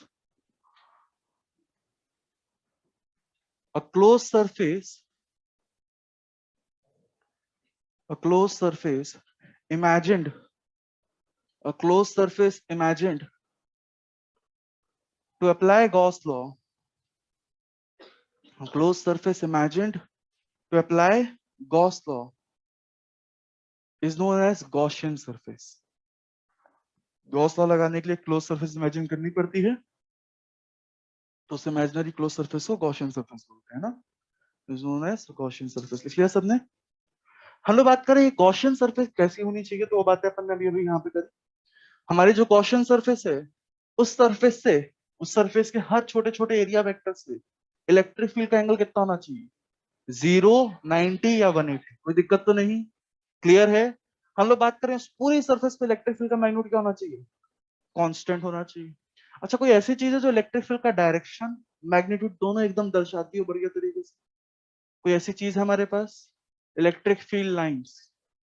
a closed surface, a closed surface imagined, a closed surface imagined to apply Gauss law, a closed surface imagined to apply Gauss law is known as Gaussian surface. Gauss law लगाने के लिए close surface imagine करनी पड़ती है, तो उस imaginary close surface को Gaussian surface बोलते हैं ना, is known as Gaussian surface. लिख लिया सबने? हम लोग बात करें गॉसियन सरफेस कैसी होनी चाहिए, तो वो बातें अपन ने अभी अभी यहाँ पे करी। हमारी जो गॉसियन सरफेस है, उस सरफेस से, उस सरफेस के हर छोटे छोटे एरिया वेक्टर से इलेक्ट्रिक फील्ड का एंगल कितना होना चाहिए, 0, 90 या 180, कोई दिक्कत तो नहीं, क्लियर है? हम लोग बात करें उस पूरी सरफेस पे इलेक्ट्रिक फील्ड का मैग्नीट्यूड क्या होना चाहिए, कांस्टेंट होना चाहिए। अच्छा, कोई ऐसी चीज है जो इलेक्ट्रिक फील्ड का डायरेक्शन मैग्नीट्यूड दोनों एकदम दर्शाती है बढ़िया तरीके से, कोई ऐसी चीज है हमारे पास? Electric field lines,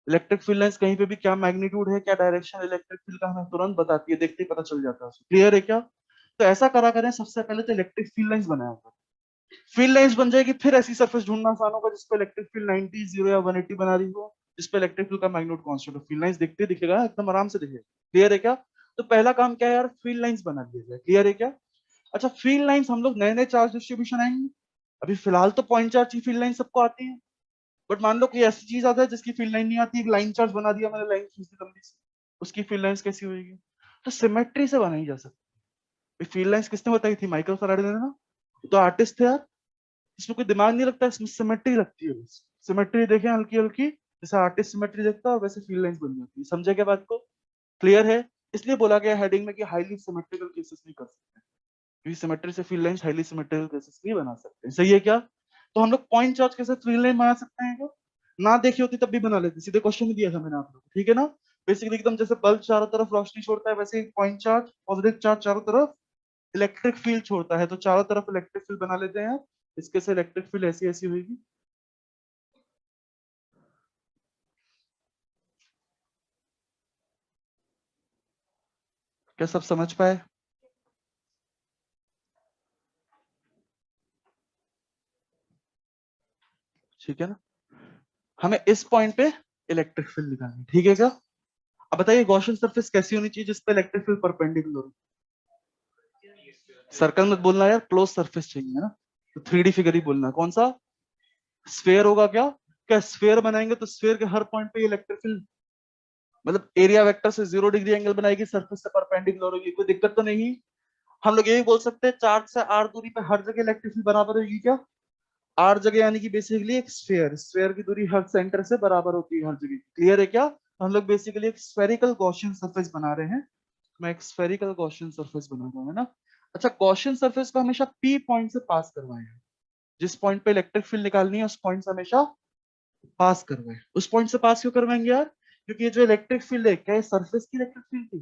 electric field lines कहीं पे भी क्या मैग्नीट्यूड है, क्या डायरेक्शन इलेक्ट्रिक फील्ड का हमें तुरंत बताती है, देखते ही पता चल जाता है, क्लियर है क्या? तो ऐसा करा करें, सबसे पहले तो इलेक्ट्रिक फील्ड लाइंस बनाया होगा, फील्ड लाइंस बन जाएगी, फिर ऐसी सरफेस ढूंढना आसान होगा जिसपे इलेक्ट्रिक फील्ड 90, 0 या 180 बना रही हो, जिसपे इलेक्ट्रिक फील्ड का मैग्नीट्यूड कांस्टेंट हो, फील्ड लाइंस दिखते दिखेगा एकदम आराम से दिखेगा, क्लियर है क्या? तो पहला काम क्या है यार, फील्ड लाइंस बना दिया जाए, क्लियर है क्या? अच्छा, फील्ड लाइंस हम लोग नए नए चार्ज डिस्ट्रीब्यूशन आएंगे, अभी फिलहाल तो पॉइंट चार्ज की फील्ड लाइन सबको आती है, बट मान लो कोई ऐसी चीज आता है जिसकी फील्ड लाइन नहीं आती, एक लाइन चार्ज बना दिया मैंने, लाइन खींच दी लंबी सी, उसकी फील्ड लाइंस कैसी होगी? तो सिमेट्री से बनाई जा सकती है। फील्ड लाइंस किसने बताई थी, माइकल फैराडे ने ना, तो आर्टिस्ट थे यार, इसमें कोई दिमाग नहीं लगता, इसमें सिमेट्री लगती है बस, सिमेट्री देखें हल्की हल्की, जैसे आर्टिस्ट सिमेट्री देखता है वैसे फील्ड लाइंस बन जाती है, समझे क्या बात को? क्लियर है? इसलिए बोला गया हेडिंग में कि हाईली सिमेट्रिकल केसेस नहीं कर सकते, क्योंकि सिमेट्री से field lines highly symmetrical cases नहीं बना सकते, सही है क्या? तो हम लोग पॉइंट चार्ज के साथ फील्ड लाइन बना सकते हैं क्या? ना देखी होती तब भी बना लेते, सीधे क्वेश्चन ही दिया था मैंने आप लोग को, ठीक है ना? बेसिकली एकदम जैसे बल्ब चारों तरफ रोशनी छोड़ता है, वैसे पॉइंट चार्ज पॉजिटिव चार्ज चारों तरफ इलेक्ट्रिक फील्ड छोड़ता है, तो चारों तरफ इलेक्ट्रिक फील्ड बना लेते हैं, इसके से इलेक्ट्रिक फील्ड ऐसी ऐसी होगी, क्या सब समझ पाए? ठीक है ना? हमें इस पॉइंट पे इलेक्ट्रिक फील्ड निकालनी, ठीक है क्या? अब बताइए गॉसियन सरफेस कैसी होनी चाहिए जिसपे इलेक्ट्रिक फील्ड परपेंडिकुलर हो? सर्कल मत बोलना यार, क्लोज सरफेस चाहिए ना, तो 3D फिगर ही बोलना, कौन सा? स्फेयर होगा क्या? क्या स्फेयर बनाएंगे तो स्फेयर के हर पॉइंट पे इलेक्ट्रिक फील्ड, मतलब एरिया वेक्टर से 0 डिग्री एंगल बनाएगी, सरफेस से परपेंडिकुलर होगी, कोई दिक्कत तो नहीं? हम लोग यही बोल सकते हैं चार्ज से r दूरी पे हर जगह इलेक्ट्रिक फील्ड बराबर होगी क्या? r जगह यानी कि बेसिकली एक स्फेयर, स्फेयर की दूरी हर सेंटर से बराबर होती है हर जगह, क्लियर है क्या? हम लोग बेसिकली एक स्फेरिकल गॉसियन सरफेस बना रहे हैं, मैं एक स्फेरिकल गॉसियन सरफेस बना रहा हूं, है ना? अच्छा, गॉसियन सरफेस को हमेशा p पॉइंट से पास करवाएं, जिस पॉइंट पे इलेक्ट्रिक फील्ड निकालनी है उस पॉइंट से हमेशा पास करवाएं। उस पॉइंट से पास क्यों करवाएंगे यार? क्योंकि ये जो इलेक्ट्रिक फील्ड है, क्या ये सरफेस की इलेक्ट्रिक फील्ड थी?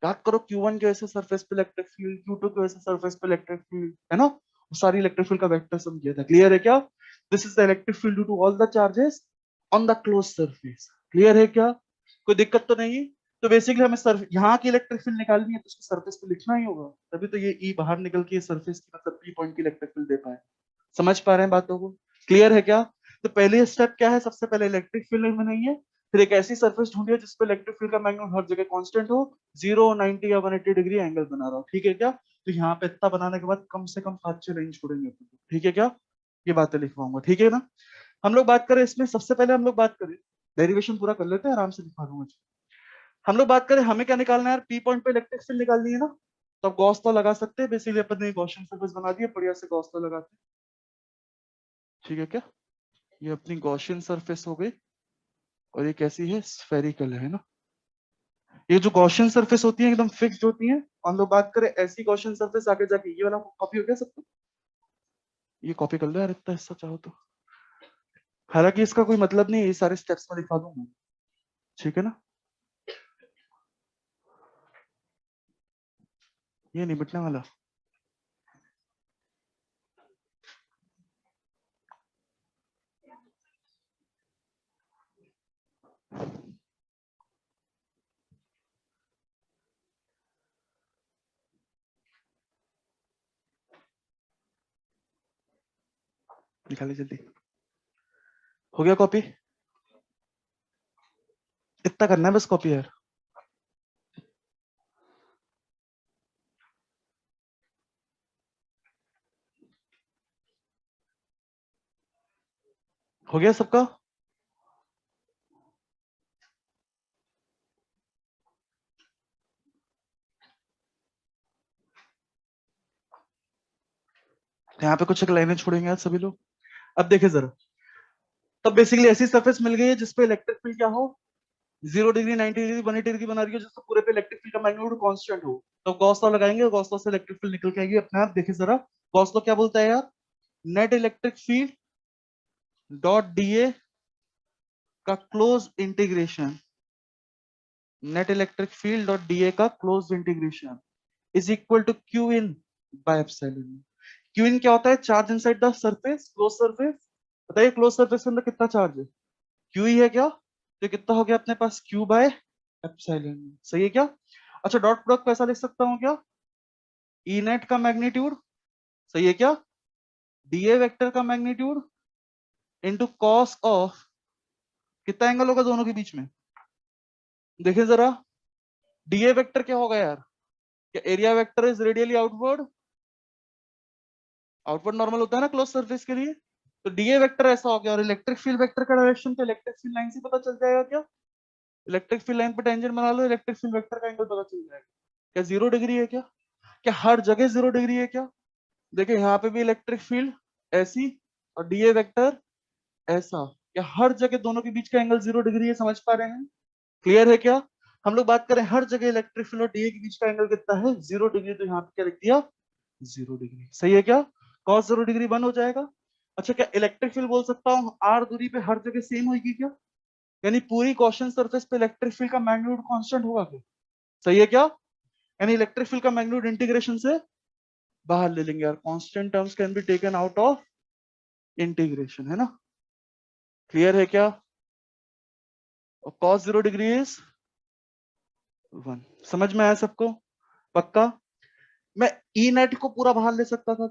याद करो, Q1 की वजह से सरफेस पे इलेक्ट्रिक फील्ड, Q2 की वजह से सरफेस पे इलेक्ट्रिक फील्ड, है ना? वो सारी इलेक्ट्रिक फील्ड का वेक्टर सम किया था, क्लियर है क्या? This is the electric field due to all the charges on the close surface, clear है क्या? कोई दिक्कत तो नहीं? तो बेसिकली हमें यहाँ की इलेक्ट्रिक फील्ड निकालनी है तो उसको सरफेस पे लिखना ही होगा, तभी तो ये ई बाहर निकल के सरफेस की मतलब पी पॉइंट की इलेक्ट्रिक फील्ड दे पाए। समझ पा रहे हैं बातों को? क्लियर है क्या? तो पहले स्टेप क्या है, सबसे पहले इलेक्ट्रिक फील्ड बनाइए, फिर एक ऐसी सरफेस ढूंढिए जिसपे इलेक्ट्रिक फील्ड का मैग्नीट्यूड हर जगह कांस्टेंट हो, 0, 90 या 180 डिग्री एंगल बना रहा हो, ठीक है क्या? तो यहाँ पे इतना बनाने के बाद कम से कम 5-6 लाइन छोड़ेंगे अपन को, ठीक है क्या? ये बातें लिखवाऊंगा, ठीक है ना? हम लोग बात करें इसमें, सबसे पहले हम लोग बात करें, डेरिवेशन पूरा कर लेते हैं, आराम से लिखवा दूंगा। हम लोग बात करें हमें क्या निकालना है यार, पी पॉइंट पे इलेक्ट्रिक फील्ड निकालनी है ना, तो अब गॉस लॉ लगा सकते हैं, बेसिकली अपन ने गॉसियन सरफेस बना दिया, बढ़िया से गॉस लॉ लगाते हैं, ठीक है क्या? ये अपनी गॉसियन सरफेस हो गई, और ये कैसी है, स्फेरिकल है ना। ये जो गॉसियन सरफेस होती है एकदम फिक्स्ड होती है, हम लोग बात करें ऐसी गॉसियन सरफेस आगे जाके ये वाला कॉपी हो गया सबको, ये कॉपी कर लो यार इतना हिस्सा चाहो तो, हालांकि इसका कोई मतलब नहीं है, ये सारे स्टेप्स में दिखा दूंगा, ठीक है ना? ये नहीं मिटने वाला। निकालिए जल्दी, हो गया कॉपी? इतना करना है बस कॉपी यार। हो गया सबका? यहाँ पे कुछ एक लाइनें छोड़ेंगे आज सभी लोग। अब देखिए जरा, तब बेसिकली ऐसी सरफेस मिल गई है जिसपे इलेक्ट्रिक फील्ड क्या हो, 0 डिग्री, 90 डिग्री, 180 डिग्री बना रही हो, जिससे पूरे पे इलेक्ट्रिक फील्ड का मैग्नीट्यूड कांस्टेंट हो, तो गॉस लॉ लगाएंगे, गॉस लॉ से इलेक्ट्रिक फील्ड निकल के आएगी अपने आप। देखिए जरा, गॉस लॉ क्या बोलता है यार, net electric field dot DA का close integration, net electric field dot DA का close integration is equal to Q in by epsilon. Q in क्या होता है, charge inside the surface, close surface. बताइए क्लोज सरफेस के अंदर कितना charge है, क्यू ही है क्या? तो कितना हो गया अपने पास, क्यू बाय एप्सिलॉन, सही है क्या? अच्छा, डॉट प्रोडक्ट पैसा लिख सकता हूँ क्या, ई नेट का मैग्नीट्यूड, सही है क्या, डीए वेक्टर का मैग्नीट्यूड इनटू कॉस ऑफ, कितना एंगल होगा दोनों के बीच में, देखिए जरा, डीए वेक्टर क्या होगा यार, क्या area vector is radially outward, outward normal होता है ना क्लोज सरफेस के लिए, तो डीए वेक्टर ऐसा हो गया, और इलेक्ट्रिक फील्ड वेक्टर का डायरेक्शन तो इलेक्ट्रिक फील्ड लाइन से पता चल जाएगा क्या, इलेक्ट्रिक फील्ड लाइन पे टेंजेंट बना लो, इलेक्ट्रिक फील्ड वेक्टर का एंगल पता चल जाएगा। क्या 0 डिग्री है क्या, क्या हर जगह 0 डिग्री है क्या? देखिए यहाँ पे भी इलेक्ट्रिक फील्ड ऐसी, और डीए वेक्टर ऐसा, क्या हर जगह दोनों के बीच का एंगल 0 डिग्री है, समझ पा रहे हैं? क्लियर है क्या? हम लोग बात करें हर जगह इलेक्ट्रिक फील्ड और डीए के बीच का एंगल कितना है, 0 डिग्री, तो यहाँ पे क्या लिख दिया, 0 डिग्री, सही है क्या? कॉस 0 डिग्री 1 हो जाएगा। अच्छा, क्या इलेक्ट्रिक फील्ड बोल सकता हूँ आर दूरी पे हर जगह सेम होगी क्या, यानी पूरी गॉसियन सरफेस पे इलेक्ट्रिक फील्ड का मैग्नीट्यूड कांस्टेंट होगा क्या, सही है क्या? यानी इलेक्ट्रिक फील्ड का मैग्नीट्यूड इंटीग्रेशन से बाहर ले लेंगे यार, constant terms can be taken out of integration, है ना? क्लियर है क्या? और cos 0 डिग्री इज 1, समझ में आया सबको? पक्का? मैं ई नेट को पूरा बाहर ले सकता था,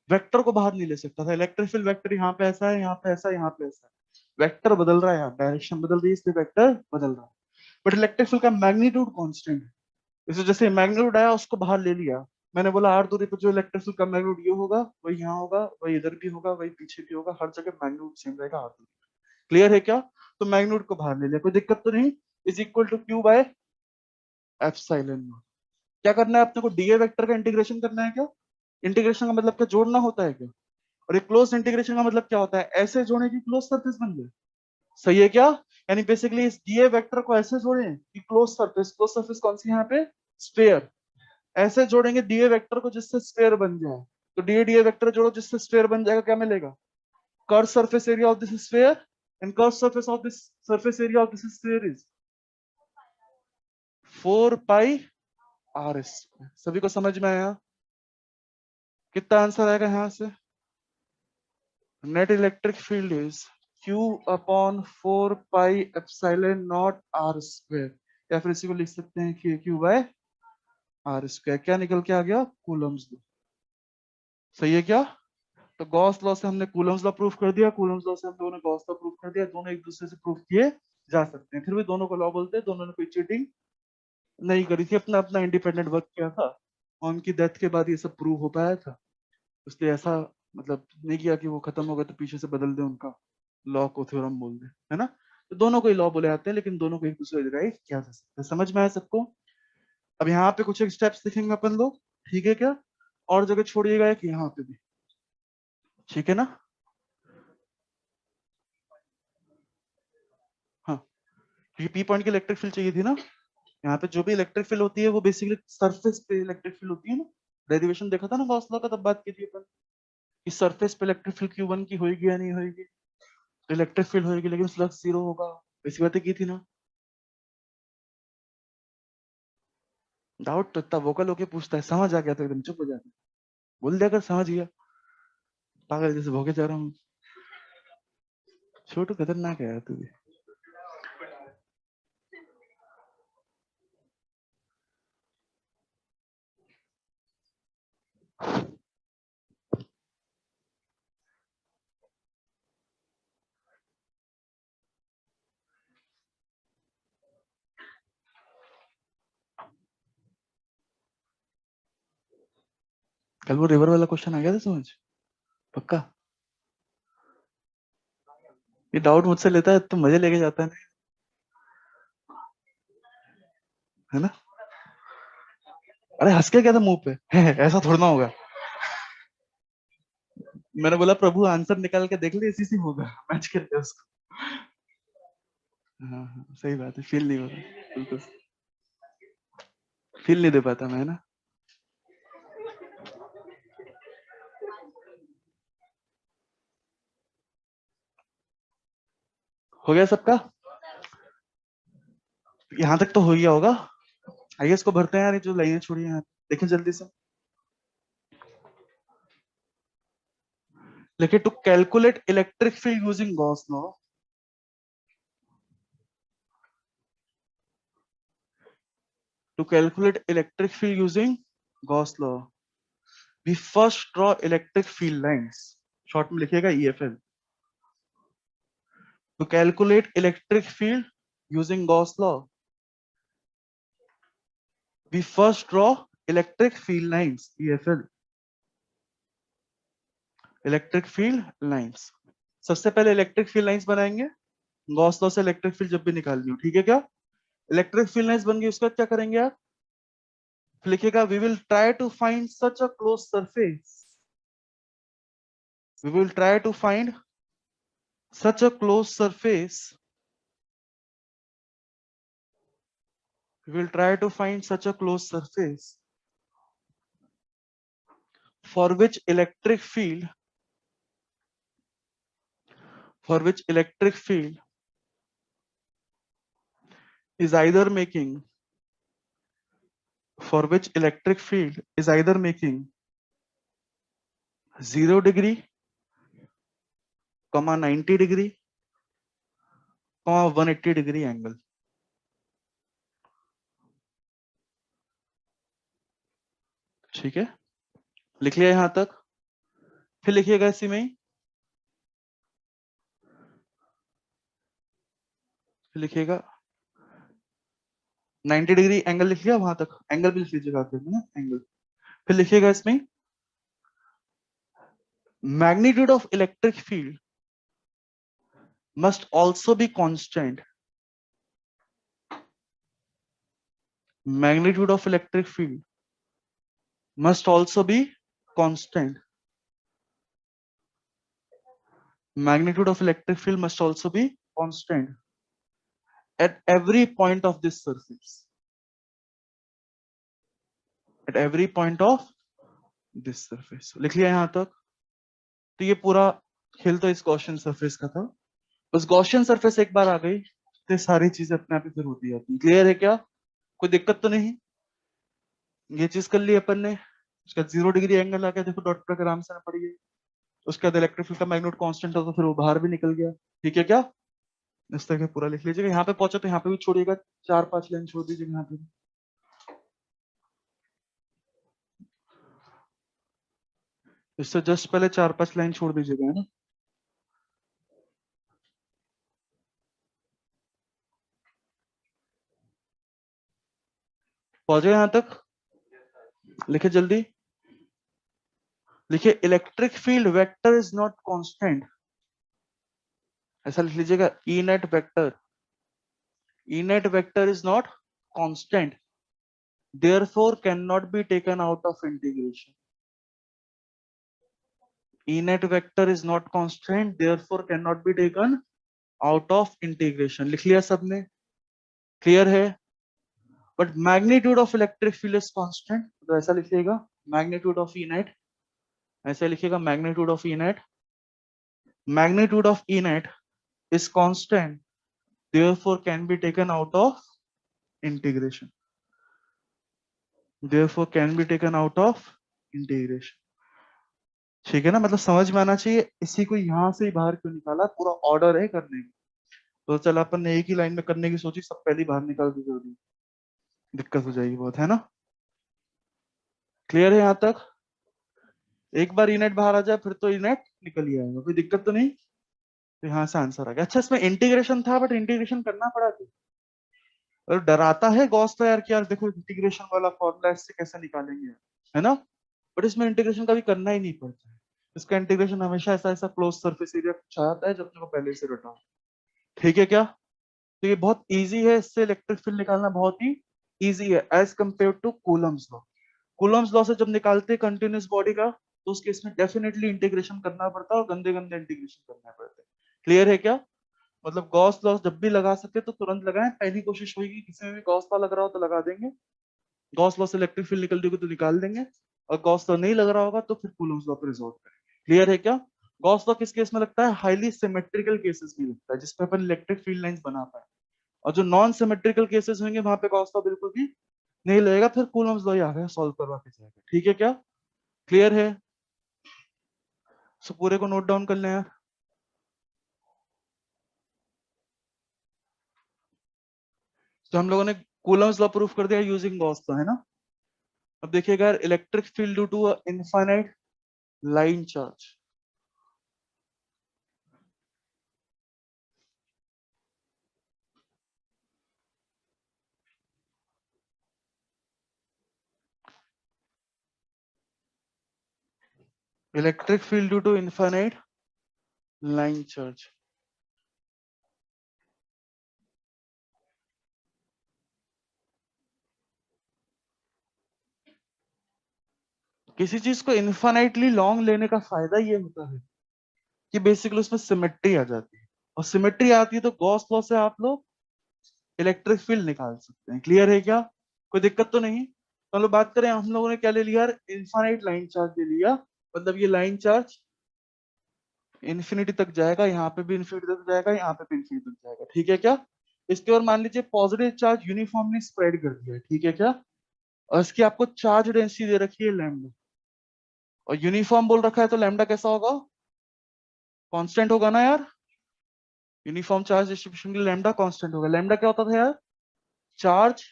वेक्टर को बाहर नहीं ले सकता था, इलेक्ट्रिक फील्ड वेक्टर यहाँ पे ऐसा है, यहाँ पे ऐसा है, यहाँ पे ऐसा है, वेक्टर बदल रहा है यार, डायरेक्शन बदल रही है, इसलिए वेक्टर बदल रहा है, बट इलेक्ट्रिक फील्ड का मैग्नीट्यूड कांस्टेंट है। इसे जैसे मैग्नीट्यूड आया उसको बाहर ले लिया, मैंने बोला आर दूरी पर जो इलेक्ट्रिक फील्ड का मैग्नीट्यूड ये होगा, वही यहाँ होगा, वही इधर भी होगा, वही पीछे भी होगा, हर जगह मैग्नीट्यूड सेम रहेगा आर दूरी। क्लियर है क्या? तो मैग्नीट्यूड को बाहर ले लिया, कोई दिक्कत तो नहीं, is equal to Q by epsilon naught. क्या करना है अपने को, डीए वेक्टर का इंटीग्रेशन करना है क्या, इंटीग्रेशन का मतलब क्या, जोड़ना होता है क्या? और एक क्लोज इंटीग्रेशन का मतलब क्या होता है, ऐसे जोड़े कि क्लोज सरफेस बन जाए, सही है क्या? यानी बेसिकली इस डीए वेक्टर को ऐसे जोड़ें कि क्लोज सरफेस कौन सी यहाँ पे, स्फीयर, ऐसे जोड़ेंगे डीए वेक्टर को जिससे स्फीयर बन जाए, तो डीए डीए वेक्टर जोड़ो जिससे स्फीयर बन जाएगा, क्या मिलेगा, curve surface area of this sphere and curve surface of this surface area of this sphere is 4 pi r square. सभी को समझ में आया? कितना आंसर आएगा यहाँ से, net electric field is Q upon 4 pi epsilon naught r square, या फिर इसी को लिख सकते हैं कि Q बाय आर स्क्वायर। क्या निकल के आ गया, कूलम्स लॉ, सही है क्या? तो गॉस लॉ से हमने कूलम्स लॉ प्रूफ कर दिया, कूलम्स लॉ से हम लोगों ने गॉस लॉ प्रूफ कर दिया, दोनों एक दूसरे से प्रूफ किए जा सकते हैं। फिर भी दोनों को लॉ बोलते हैं, दोनों ने कोई चीटिंग नहीं करी थी, अपना अपना इंडिपेंडेंट वर्क किया था, और उनकी डेथ के बाद ये सब प्रूव हो पाया था। इसलिए ऐसा मतलब नहीं किया कि वो खत्म हो गया तो पीछे से बदल दे उनका लॉ को थ्योरम बोल दे, है ना। तो दोनों को ही लॉ बोले जाते हैं, लेकिन दोनों को एक दूसरे डिराइव किया जा सकता है। समझ में आया सबको? अब यहाँ पे कुछ एक स्टेप्स लिखेंगे अपन लोग, ठीक है क्या? और जगह छोड़िएगा एक यहाँ पे भी, ठीक है ना। हाँ, क्योंकि पी पॉइंट की इलेक्ट्रिक फील्ड चाहिए थी ना। यहाँ पे जो भी इलेक्ट्रिक फील्ड होती है वो बेसिकली सरफेस पे इलेक्ट्रिक फील्ड होती है ना। डेरिवेशन देखा था ना गॉस लॉ का, तब बात की थी अपन कि सरफेस पे इलेक्ट्रिक फील्ड Q1 की होगी या नहीं होगी। इलेक्ट्रिक फील्ड होगी लेकिन फ्लक्स जीरो होगा, ऐसी बातें की थी ना। डाउट तो इतना वोकल होके पूछता है, समझ आ गया तो एकदम चुप हो जाता है। बोल दिया कर समझ गया, पागल जैसे भोगे जा रहा हूँ। छोटू खतरनाक है यार तू भी। कल वो रिवर वाला क्वेश्चन आ गया था समझ, पक्का। ये डाउट मुझसे लेता है तो मजे लेके जाता है ना, है ना। अरे हंस के क्या था मुंह पे ऐसा थोड़ा ना होगा। मैंने बोला प्रभु आंसर निकाल के देख ले, इसी से होगा, मैच करते हैं उसको। हाँ हाँ सही बात है, फील नहीं हो रहा बिल्कुल, फील नहीं दे पाता मैं, है ना। हो गया सबका? यहाँ तक तो हो गया होगा। आइए इसको भरते हैं यार, ये जो लाइनें छोड़ी हैं देखें जल्दी से। लिखे to calculate electric field using Gauss law, to calculate electric field using Gauss law, we first draw electric field lines. Short में लिखिएगा EFL. To calculate electric field using Gauss law, we first draw electric field lines. EFL. Electric field lines. सबसे पहले electric field lines बनाएंगे Gauss law से। Electric field जब भी निकालनी हो, ठीक है क्या? इलेक्ट्रिक फील्ड लाइंस बन गई, उसका क्या करेंगे आप? लिखिएगा we will try to find such a close surface, we will try to find such a close surface, we will try to find such a close surface for which electric field, for which electric field is either making, for which electric field is either making 0 degree, 90 degree, 180 degree angle। ठीक है, लिख लिया यहां तक। फिर लिखिएगा इसी में ही, फिर लिखिएगा 90 डिग्री एंगल लिख लिया वहां तक, एंगल भी लिख लीजिएगा आखिर में ना, एंगल। फिर लिखिएगा इसमें magnitude of electric field must also be constant, magnitude of electric field must also be constant, magnitude of electric field must also be constant at every point of this surface, at every point of this surface। लिख लिया यहां तक। तो ये पूरा खेल तो इस गॉसियन सरफेस का था। बस गॉसियन सरफेस एक बार आ गई तो सारी चीजें अपने आप ही फिर होती जाती। क्लियर है क्या? कोई दिक्कत तो नहीं? ये चीज कर ली अपन ने, उसका 0 डिग्री एंगल आ गया, देखो डॉट प्रोडक्ट आराम से पड़ी है। उसके बाद इलेक्ट्रिक फील्ड का मैग्नीट्यूड कांस्टेंट था तो फिर वो बाहर भी निकल गया। ठीक है क्या? इस तरह पूरा लिख लीजिएगा। यहाँ पे पहुंचे तो यहाँ पे भी छोड़िएगा, 4-5 लाइन छोड़ दीजिएगा यहाँ पे। इससे जस्ट पहले 4-5 लाइन छोड़ दीजिएगा, है ना। पहुंचे यहां तक? लिखे जल्दी, लिखिए electric field vector is not constant. ऐसा लिख लीजिएगा, E net vector is not constant, therefore can not be taken out of integration. E net vector is not constant, therefore can not be taken out of integration. लिख लिया सबने? Clear है? But magnitude of electric field is constant, तो ऐसा लिखिएगा magnitude of E net, ऐसे लिखिएगा magnitude of E net, magnitude of E net is constant, therefore can be taken out of integration, therefore can be taken out of integration। ठीक है ना? मतलब समझ में आना चाहिए, इसी को यहां से ही बाहर क्यों निकाला, पूरा ऑर्डर है करने की। तो चल अपन ने एक ही लाइन में करने की सोची, सब पहले बाहर निकाल दी जल्दी, दिक्कत हो जाएगी बहुत, है ना? क्लियर है यहां तक? एक बार इनेट बाहर आ जाए फिर तो इनेट निकल ही आएगा, कोई दिक्कत तो नहीं। तो यहाँ से आंसर आ गया। अच्छा, इसमें इंटीग्रेशन था बट इंटीग्रेशन करना पड़ा क्यों? और डराता है गॉस तो यार कि यार देखो इंटीग्रेशन वाला फॉर्मूला इससे कैसे निकालेंगे, है ना? बट इसमें इंटीग्रेशन कभी करना ही नहीं पड़ता है। इसका इंटीग्रेशन हमेशा ऐसा ऐसा क्लोज सरफेस एरिया कुछ आता है जो अपने को पहले से रटा हो। ठीक है क्या? तो ये बहुत इजी है, इससे इलेक्ट्रिक फील्ड निकालना बहुत ही इजी है as compare to Coulomb's law. Coulomb's law से जब निकालते हैं कंटिन्यूस बॉडी का, तो उस केस में डेफिनेटली इंटीग्रेशन करना पड़ता है और गंदे गंदे इंटीग्रेशन करना पड़ते हैं। क्लियर है क्या? मतलब गॉस लॉ जब भी लगा सके तो तुरंत लगाएं। पहली कोशिश होगी किसी में भी गॉस लॉ लग रहा हो तो लगा देंगे, गॉस लॉ से इलेक्ट्रिक फील्ड निकल जाएगी तो निकाल देंगे, और गॉस लॉ नहीं लग रहा होगा तो फिर कूलम्स लॉ पर रिजॉर्ट करेंगे। क्लियर है क्या? गॉस लॉ किस केस में लगता है? हाईली सिमेट्रिकल केसेस में लगता है, जिसपे अपन इलेक्ट्रिक फील्ड लाइंस बना पाए। और जो नॉन सिमेट्रिकल केसेस होंगे वहां पे गॉस लॉ बिल्कुल भी नहीं लगेगा, फिर कूलम्स लॉ ही आ गया, सॉल्व करवा के जाएगा। ठीक है क्या? क्लियर है? सो पूरे को नोट डाउन कर लें यार। तो हम लोगों ने कूलम्स लॉ प्रूफ कर दिया यूजिंग गॉस लॉ, है ना? अब देखिएगा यार, electric field due to infinite line charge, electric field due to infinite line charge. किसी चीज को इनफाइनाइटली लॉन्ग लेने का फायदा ये होता है कि बेसिकली उसमें सिमेट्री आ जाती है, और सिमेट्री आती है तो गॉस लॉ से आप लोग इलेक्ट्रिक फील्ड निकाल सकते हैं। क्लियर है क्या? कोई दिक्कत तो नहीं? तो हम लोग बात करें, हम लोगों ने क्या ले लिया? इनफाइनाइट लाइन चार्ज ले लिया, मतलब ये लाइन चार्ज इन्फिनिटी तक जाएगा, यहाँ पे भी इन्फिनिटी तक जाएगा, यहाँ पे भी इन्फिनिटी तक जाएगा। ठीक है क्या? इसके और मान लीजिए पॉजिटिव चार्ज यूनिफॉर्मली स्प्रेड कर दिया है। ठीक है क्या? और इसकी आपको चार्ज डेंसिटी दे रखी है लैम्डा, और यूनिफॉर्म बोल रखा है, तो लैम्डा कैसा होगा? कांस्टेंट होगा ना यार? यूनिफॉर्म चार्ज डिस्ट्रीब्यूशन के लिए लैम्डा कांस्टेंट होगा। लैम्डा क्या होता था यार? Charge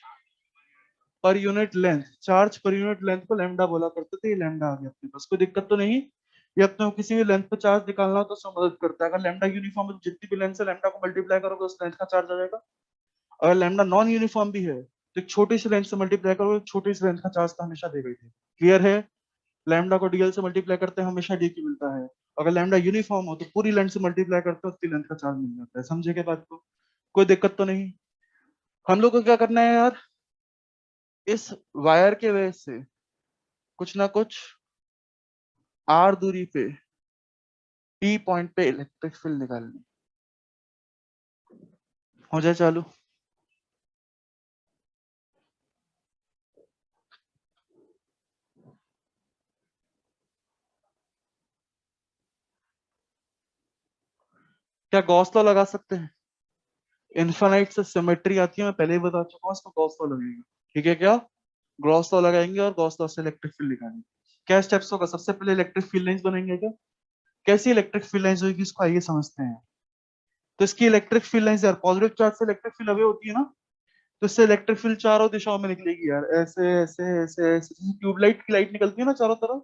per unit length, charge per unit length को लैम्डा बोला करते थे। ये लैम्डा आ गया अपने पास, कोई दिक्कत तो नहीं? ये अपने को किसी भी लेंथ पे चार्ज निकालना हो तो उसमें मदद करता है। अगर लैम्डा यूनिफॉर्म है तो जितनी भी लेंथ से लैम्डा को मल्टीप्लाई करोगे उस लेंथ का चार्ज आ जाएगा। अगर लैम्डा नॉन यूनिफॉर्म भी है तो एक छोटी सी लेंथ से मल्टीप्लाई करोगे, छोटी सी लेंथ का चार्ज तो हमेशा देगा ही देगा। क्लियर है? लैम्डा को डीएल से मल्टीप्लाई करते हैं हमेशा डी की मिलता है। अगर लैम्डा यूनिफॉर्म हो तो पूरी लेंथ से मल्टीप्लाई करते हैं, उतनी लेंथ का चार्ज मिल जाता है। समझे के बात को? कोई दिक्कत तो नहीं? हम लोग को क्या करना है यार, इस वायर के वजह से कुछ ना कुछ आर दूरी पे पी पॉइंट पे इलेक्ट्रिक फील्ड निकालनी। हो जाए चालू। क्या गॉस लॉ लगा सकते हैं? इनफाइनाइट से सिमेट्री आती है, मैं पहले ही बता चुका हूँ, इसको गॉस लॉ लगेगा। ठीक है क्या? गॉस लॉ लगाएंगे और गॉस लॉ से इलेक्ट्रिक फील्ड निकालेंगे। क्या स्टेप्स होगा? सबसे पहले इलेक्ट्रिक फील्ड लाइंस बनेंगे। क्या कैसी इलेक्ट्रिक फील्ड लाइंस होगी इसको आइए समझते हैं। तो इसकी इलेक्ट्रिक फील्ड लाइंस यार, पॉजिटिव चार्ज से इलेक्ट्रिक फील्ड अवे होती है ना, तो इससे इलेक्ट्रिक फील्ड चारों दिशाओं में निकलेगी यार, ऐसे ऐसे ऐसे ऐसे, जैसे ट्यूबलाइट की लाइट निकलती है ना चारों तरफ,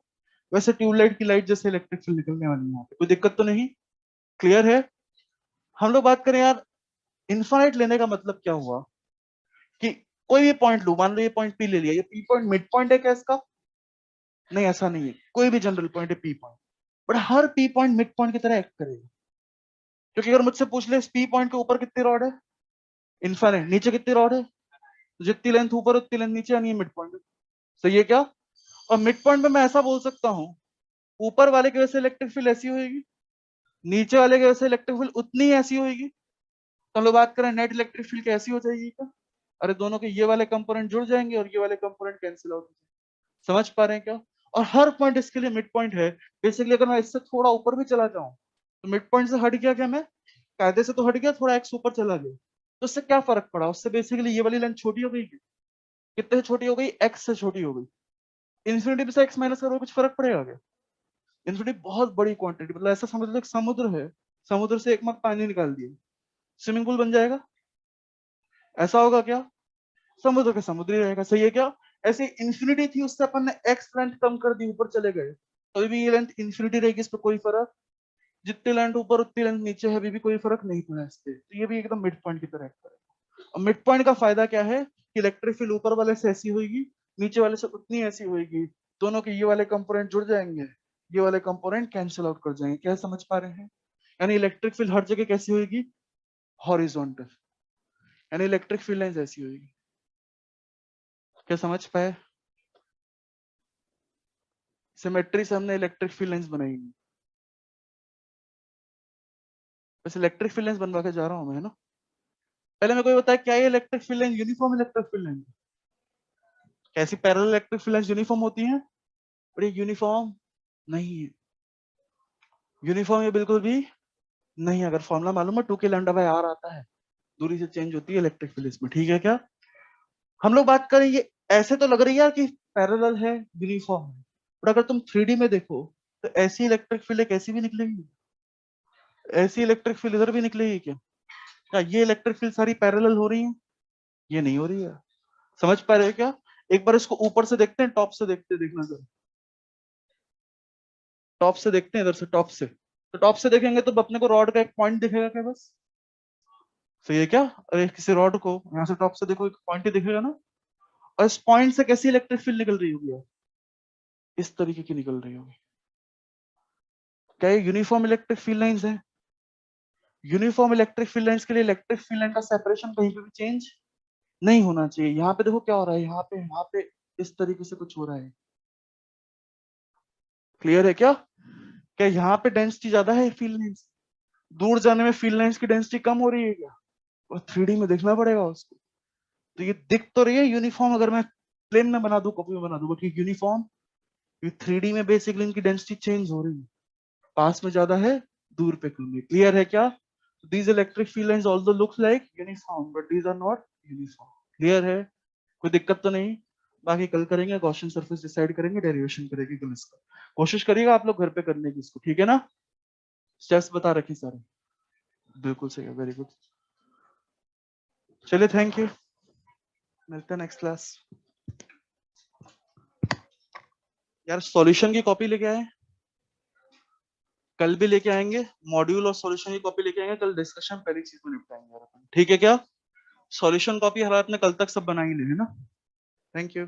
वैसे ट्यूबलाइट की लाइट जैसे इलेक्ट्रिक फील्ड निकलने वाली है यहाँ पे। कोई दिक्कत तो नहीं? क्लियर है? हम लोग बात करें यार, इनफाइनाइट लेने का मतलब क्या हुआ कि कोई भी पॉइंट लू, मान लो ये पॉइंट पी ले लिया, ये पी पॉइंट मिड पॉइंट है क्या इसका? नहीं, ऐसा नहीं है, कोई भी जनरल पॉइंट है P point, but her P point mid point की तरह एक्ट करेगा। क्योंकि अगर मुझसे पूछ ले इस पी पॉइंट के ऊपर कितनी रॉड है, इनफाइनाइट, नीचे कितनी रॉड है, तो जितनी लेंथ ऊपर उतनी लेंथ नीचे, यानी मिड पॉइंट है। सही है क्या? और मिड पॉइंट में मैं ऐसा बोल सकता हूँ, ऊपर वाले की वजह से इलेक्ट्रिक फील्ड ऐसी होगी, नीचे वाले की वजह से इलेक्ट्रिक फील्ड उतनी ही ऐसी होगी। तो हम लोग बात करें नेट इलेक्ट्रिक फील्ड कैसी हो जाएगी क्या? अरे दोनों के ये वाले कंपोनेंट जुड़ जाएंगे और ये वाले कंपोनेंट कैंसिल आउट हो जाएंगे। समझ पा रहे हैं क्या? और हर पॉइंट इसके लिए मिड पॉइंट है। बेसिकली अगर मैं इससे थोड़ा ऊपर भी चला जाऊं तो मिड पॉइंट से हट गया क्या, मैं कायदे से तो हट गया, थोड़ा एक्स ऊपर चला गया, तो उससे क्या फर्क पड़ा? उससे बेसिकली ये वाली लेंथ छोटी हो गई, कितने से छोटी हो गई? एक्स से छोटी हो गई। इन्फिनिटी से एक्स माइनस करोगे कुछ फर्क पड़ेगा क्या? इन्फिनिटी बहुत बड़ी क्वांटिटी, मतलब ऐसा समझ लो एक समुद्र है, समुद्र से एक मग पानी निकाल दिए, स्विमिंग पूल बन जाएगा? ऐसा होगा क्या? समुद्र का समुद्र ही रहेगा। सही है क्या? ऐसे इन्फिनिटी थी, उससे अपन ने एक्स लेंथ कम कर दी, ऊपर चले गए, तो अभी भी ये लेंथ इन्फिनिटी रहेगी, इस पर कोई फर्क, जितनी लेंथ ऊपर उतनी लेंथ नीचे है, अभी भी कोई फर्क नहीं पड़ा इस पे। तो ये भी एकदम मिड पॉइंट की तरह करेगा। और मिड पॉइंट का फायदा क्या है कि इलेक्ट्रिक फील्ड ऊपर वाले से ऐसी होगी, नीचे वाले से उतनी ऐसी होगी, दोनों के ये वाले कंपोनेंट जुड़ जाएंगे, ये वाले कंपोनेंट कैंसिल आउट कर जाएंगे। क्या समझ पा रहे हैं? यानी इलेक्ट्रिक फील्ड हर जगह कैसी होगी? हॉरिजॉन्टल, यानी इलेक्ट्रिक फील्ड लाइंस ऐसी होगी। क्या समझ पाए? सिमेट्री से हमने इलेक्ट्रिक फील्ड लाइंस बनाई नहीं, बस इलेक्ट्रिक फील्ड लाइंस बनवा के जा रहा हूं मैं, है ना। पहले मेरे को ये बताया क्या ये electric field line uniform electric field line? कैसी parallel electric field lines uniform होती हैं? और ये यूनिफॉर्म नहीं है, यूनिफॉर्म ये बिल्कुल भी नहीं है। अगर फॉर्मूला मालूम है 2k लैम्डा बाय आर आता है, दूरी से चेंज होती है इलेक्ट्रिक फील्ड में। ठीक है क्या? हम लोग बात करें, ये ऐसे तो लग रही है यार कि पैरेलल है, यूनिफॉर्म है, बट अगर तुम 3D में देखो तो ऐसी इलेक्ट्रिक फील्ड एक ऐसी भी निकलेगी, ऐसी इलेक्ट्रिक फील्ड इधर भी निकलेगी क्या? क्या ये इलेक्ट्रिक फील्ड सारी पैरेलल हो रही है? ये नहीं हो रही है। समझ पा रहे हो क्या? एक बार इसको ऊपर से देखते हैं, टॉप से देखते हैं, देखना जरा, टॉप से देखते हैं, इधर से टॉप से। तो टॉप से देखेंगे तो अपने को रॉड का एक पॉइंट दिखेगा क्या बस? सही है क्या? अरे किसी रॉड को यहाँ से टॉप से देखो, एक पॉइंट ही दिखेगा ना। और इस पॉइंट से कैसी इलेक्ट्रिक फील्ड निकल रही होगी यार? इस तरीके की निकल रही होगी। क्या ये यूनिफॉर्म इलेक्ट्रिक फील्ड लाइंस है? यूनिफॉर्म इलेक्ट्रिक फील्ड लाइंस के लिए इलेक्ट्रिक फील्ड लाइन का सेपरेशन कहीं पे भी चेंज नहीं होना चाहिए। यहाँ पे देखो क्या हो रहा है, यहाँ पे इस तरीके से कुछ हो रहा है। क्लियर है क्या? क्या यहाँ पे डेंसिटी ज्यादा है फील्ड लाइंस, दूर जाने में फील्ड लाइंस की डेंसिटी कम हो रही है क्या? और 3D में देखना पड़ेगा उसको। तो ये दिख तो रही है यूनिफॉर्म, अगर मैं प्लेन में बना दूं, कॉपी में बना दूं, बट यूनिफॉर्म, ये 3D में बेसिकली इनकी डेंसिटी चेंज हो रही है, पास में ज्यादा है, दूर पे कम है। क्लियर है क्या? These electric field lines although looks like uniform but these are not uniform. Clear है? कोई दिक्कत तो नहीं? बाकी कल करेंगे, गॉसियन सरफेस डिसाइड करेंगे, डेरिवेशन करेंगे कल इसका। कोशिश करिएगा आप लोग घर पे करने की इसको, ठीक है ना? स्टेप्स बता रखे सारे, बिल्कुल सही है, वेरी गुड। चलिए, थैंक यू, मिलते हैं नेक्स्ट क्लास। यार सॉल्यूशन की कॉपी लेके आए, कल भी लेके आएंगे, मॉड्यूल और सॉल्यूशन की कॉपी लेके आएंगे, कल डिस्कशन पहली चीज में निपटाएंगे यार अपन, ठीक है क्या? सॉल्यूशन कॉपी हर आपने कल तक सब बना ही ले, है ना? Thank you.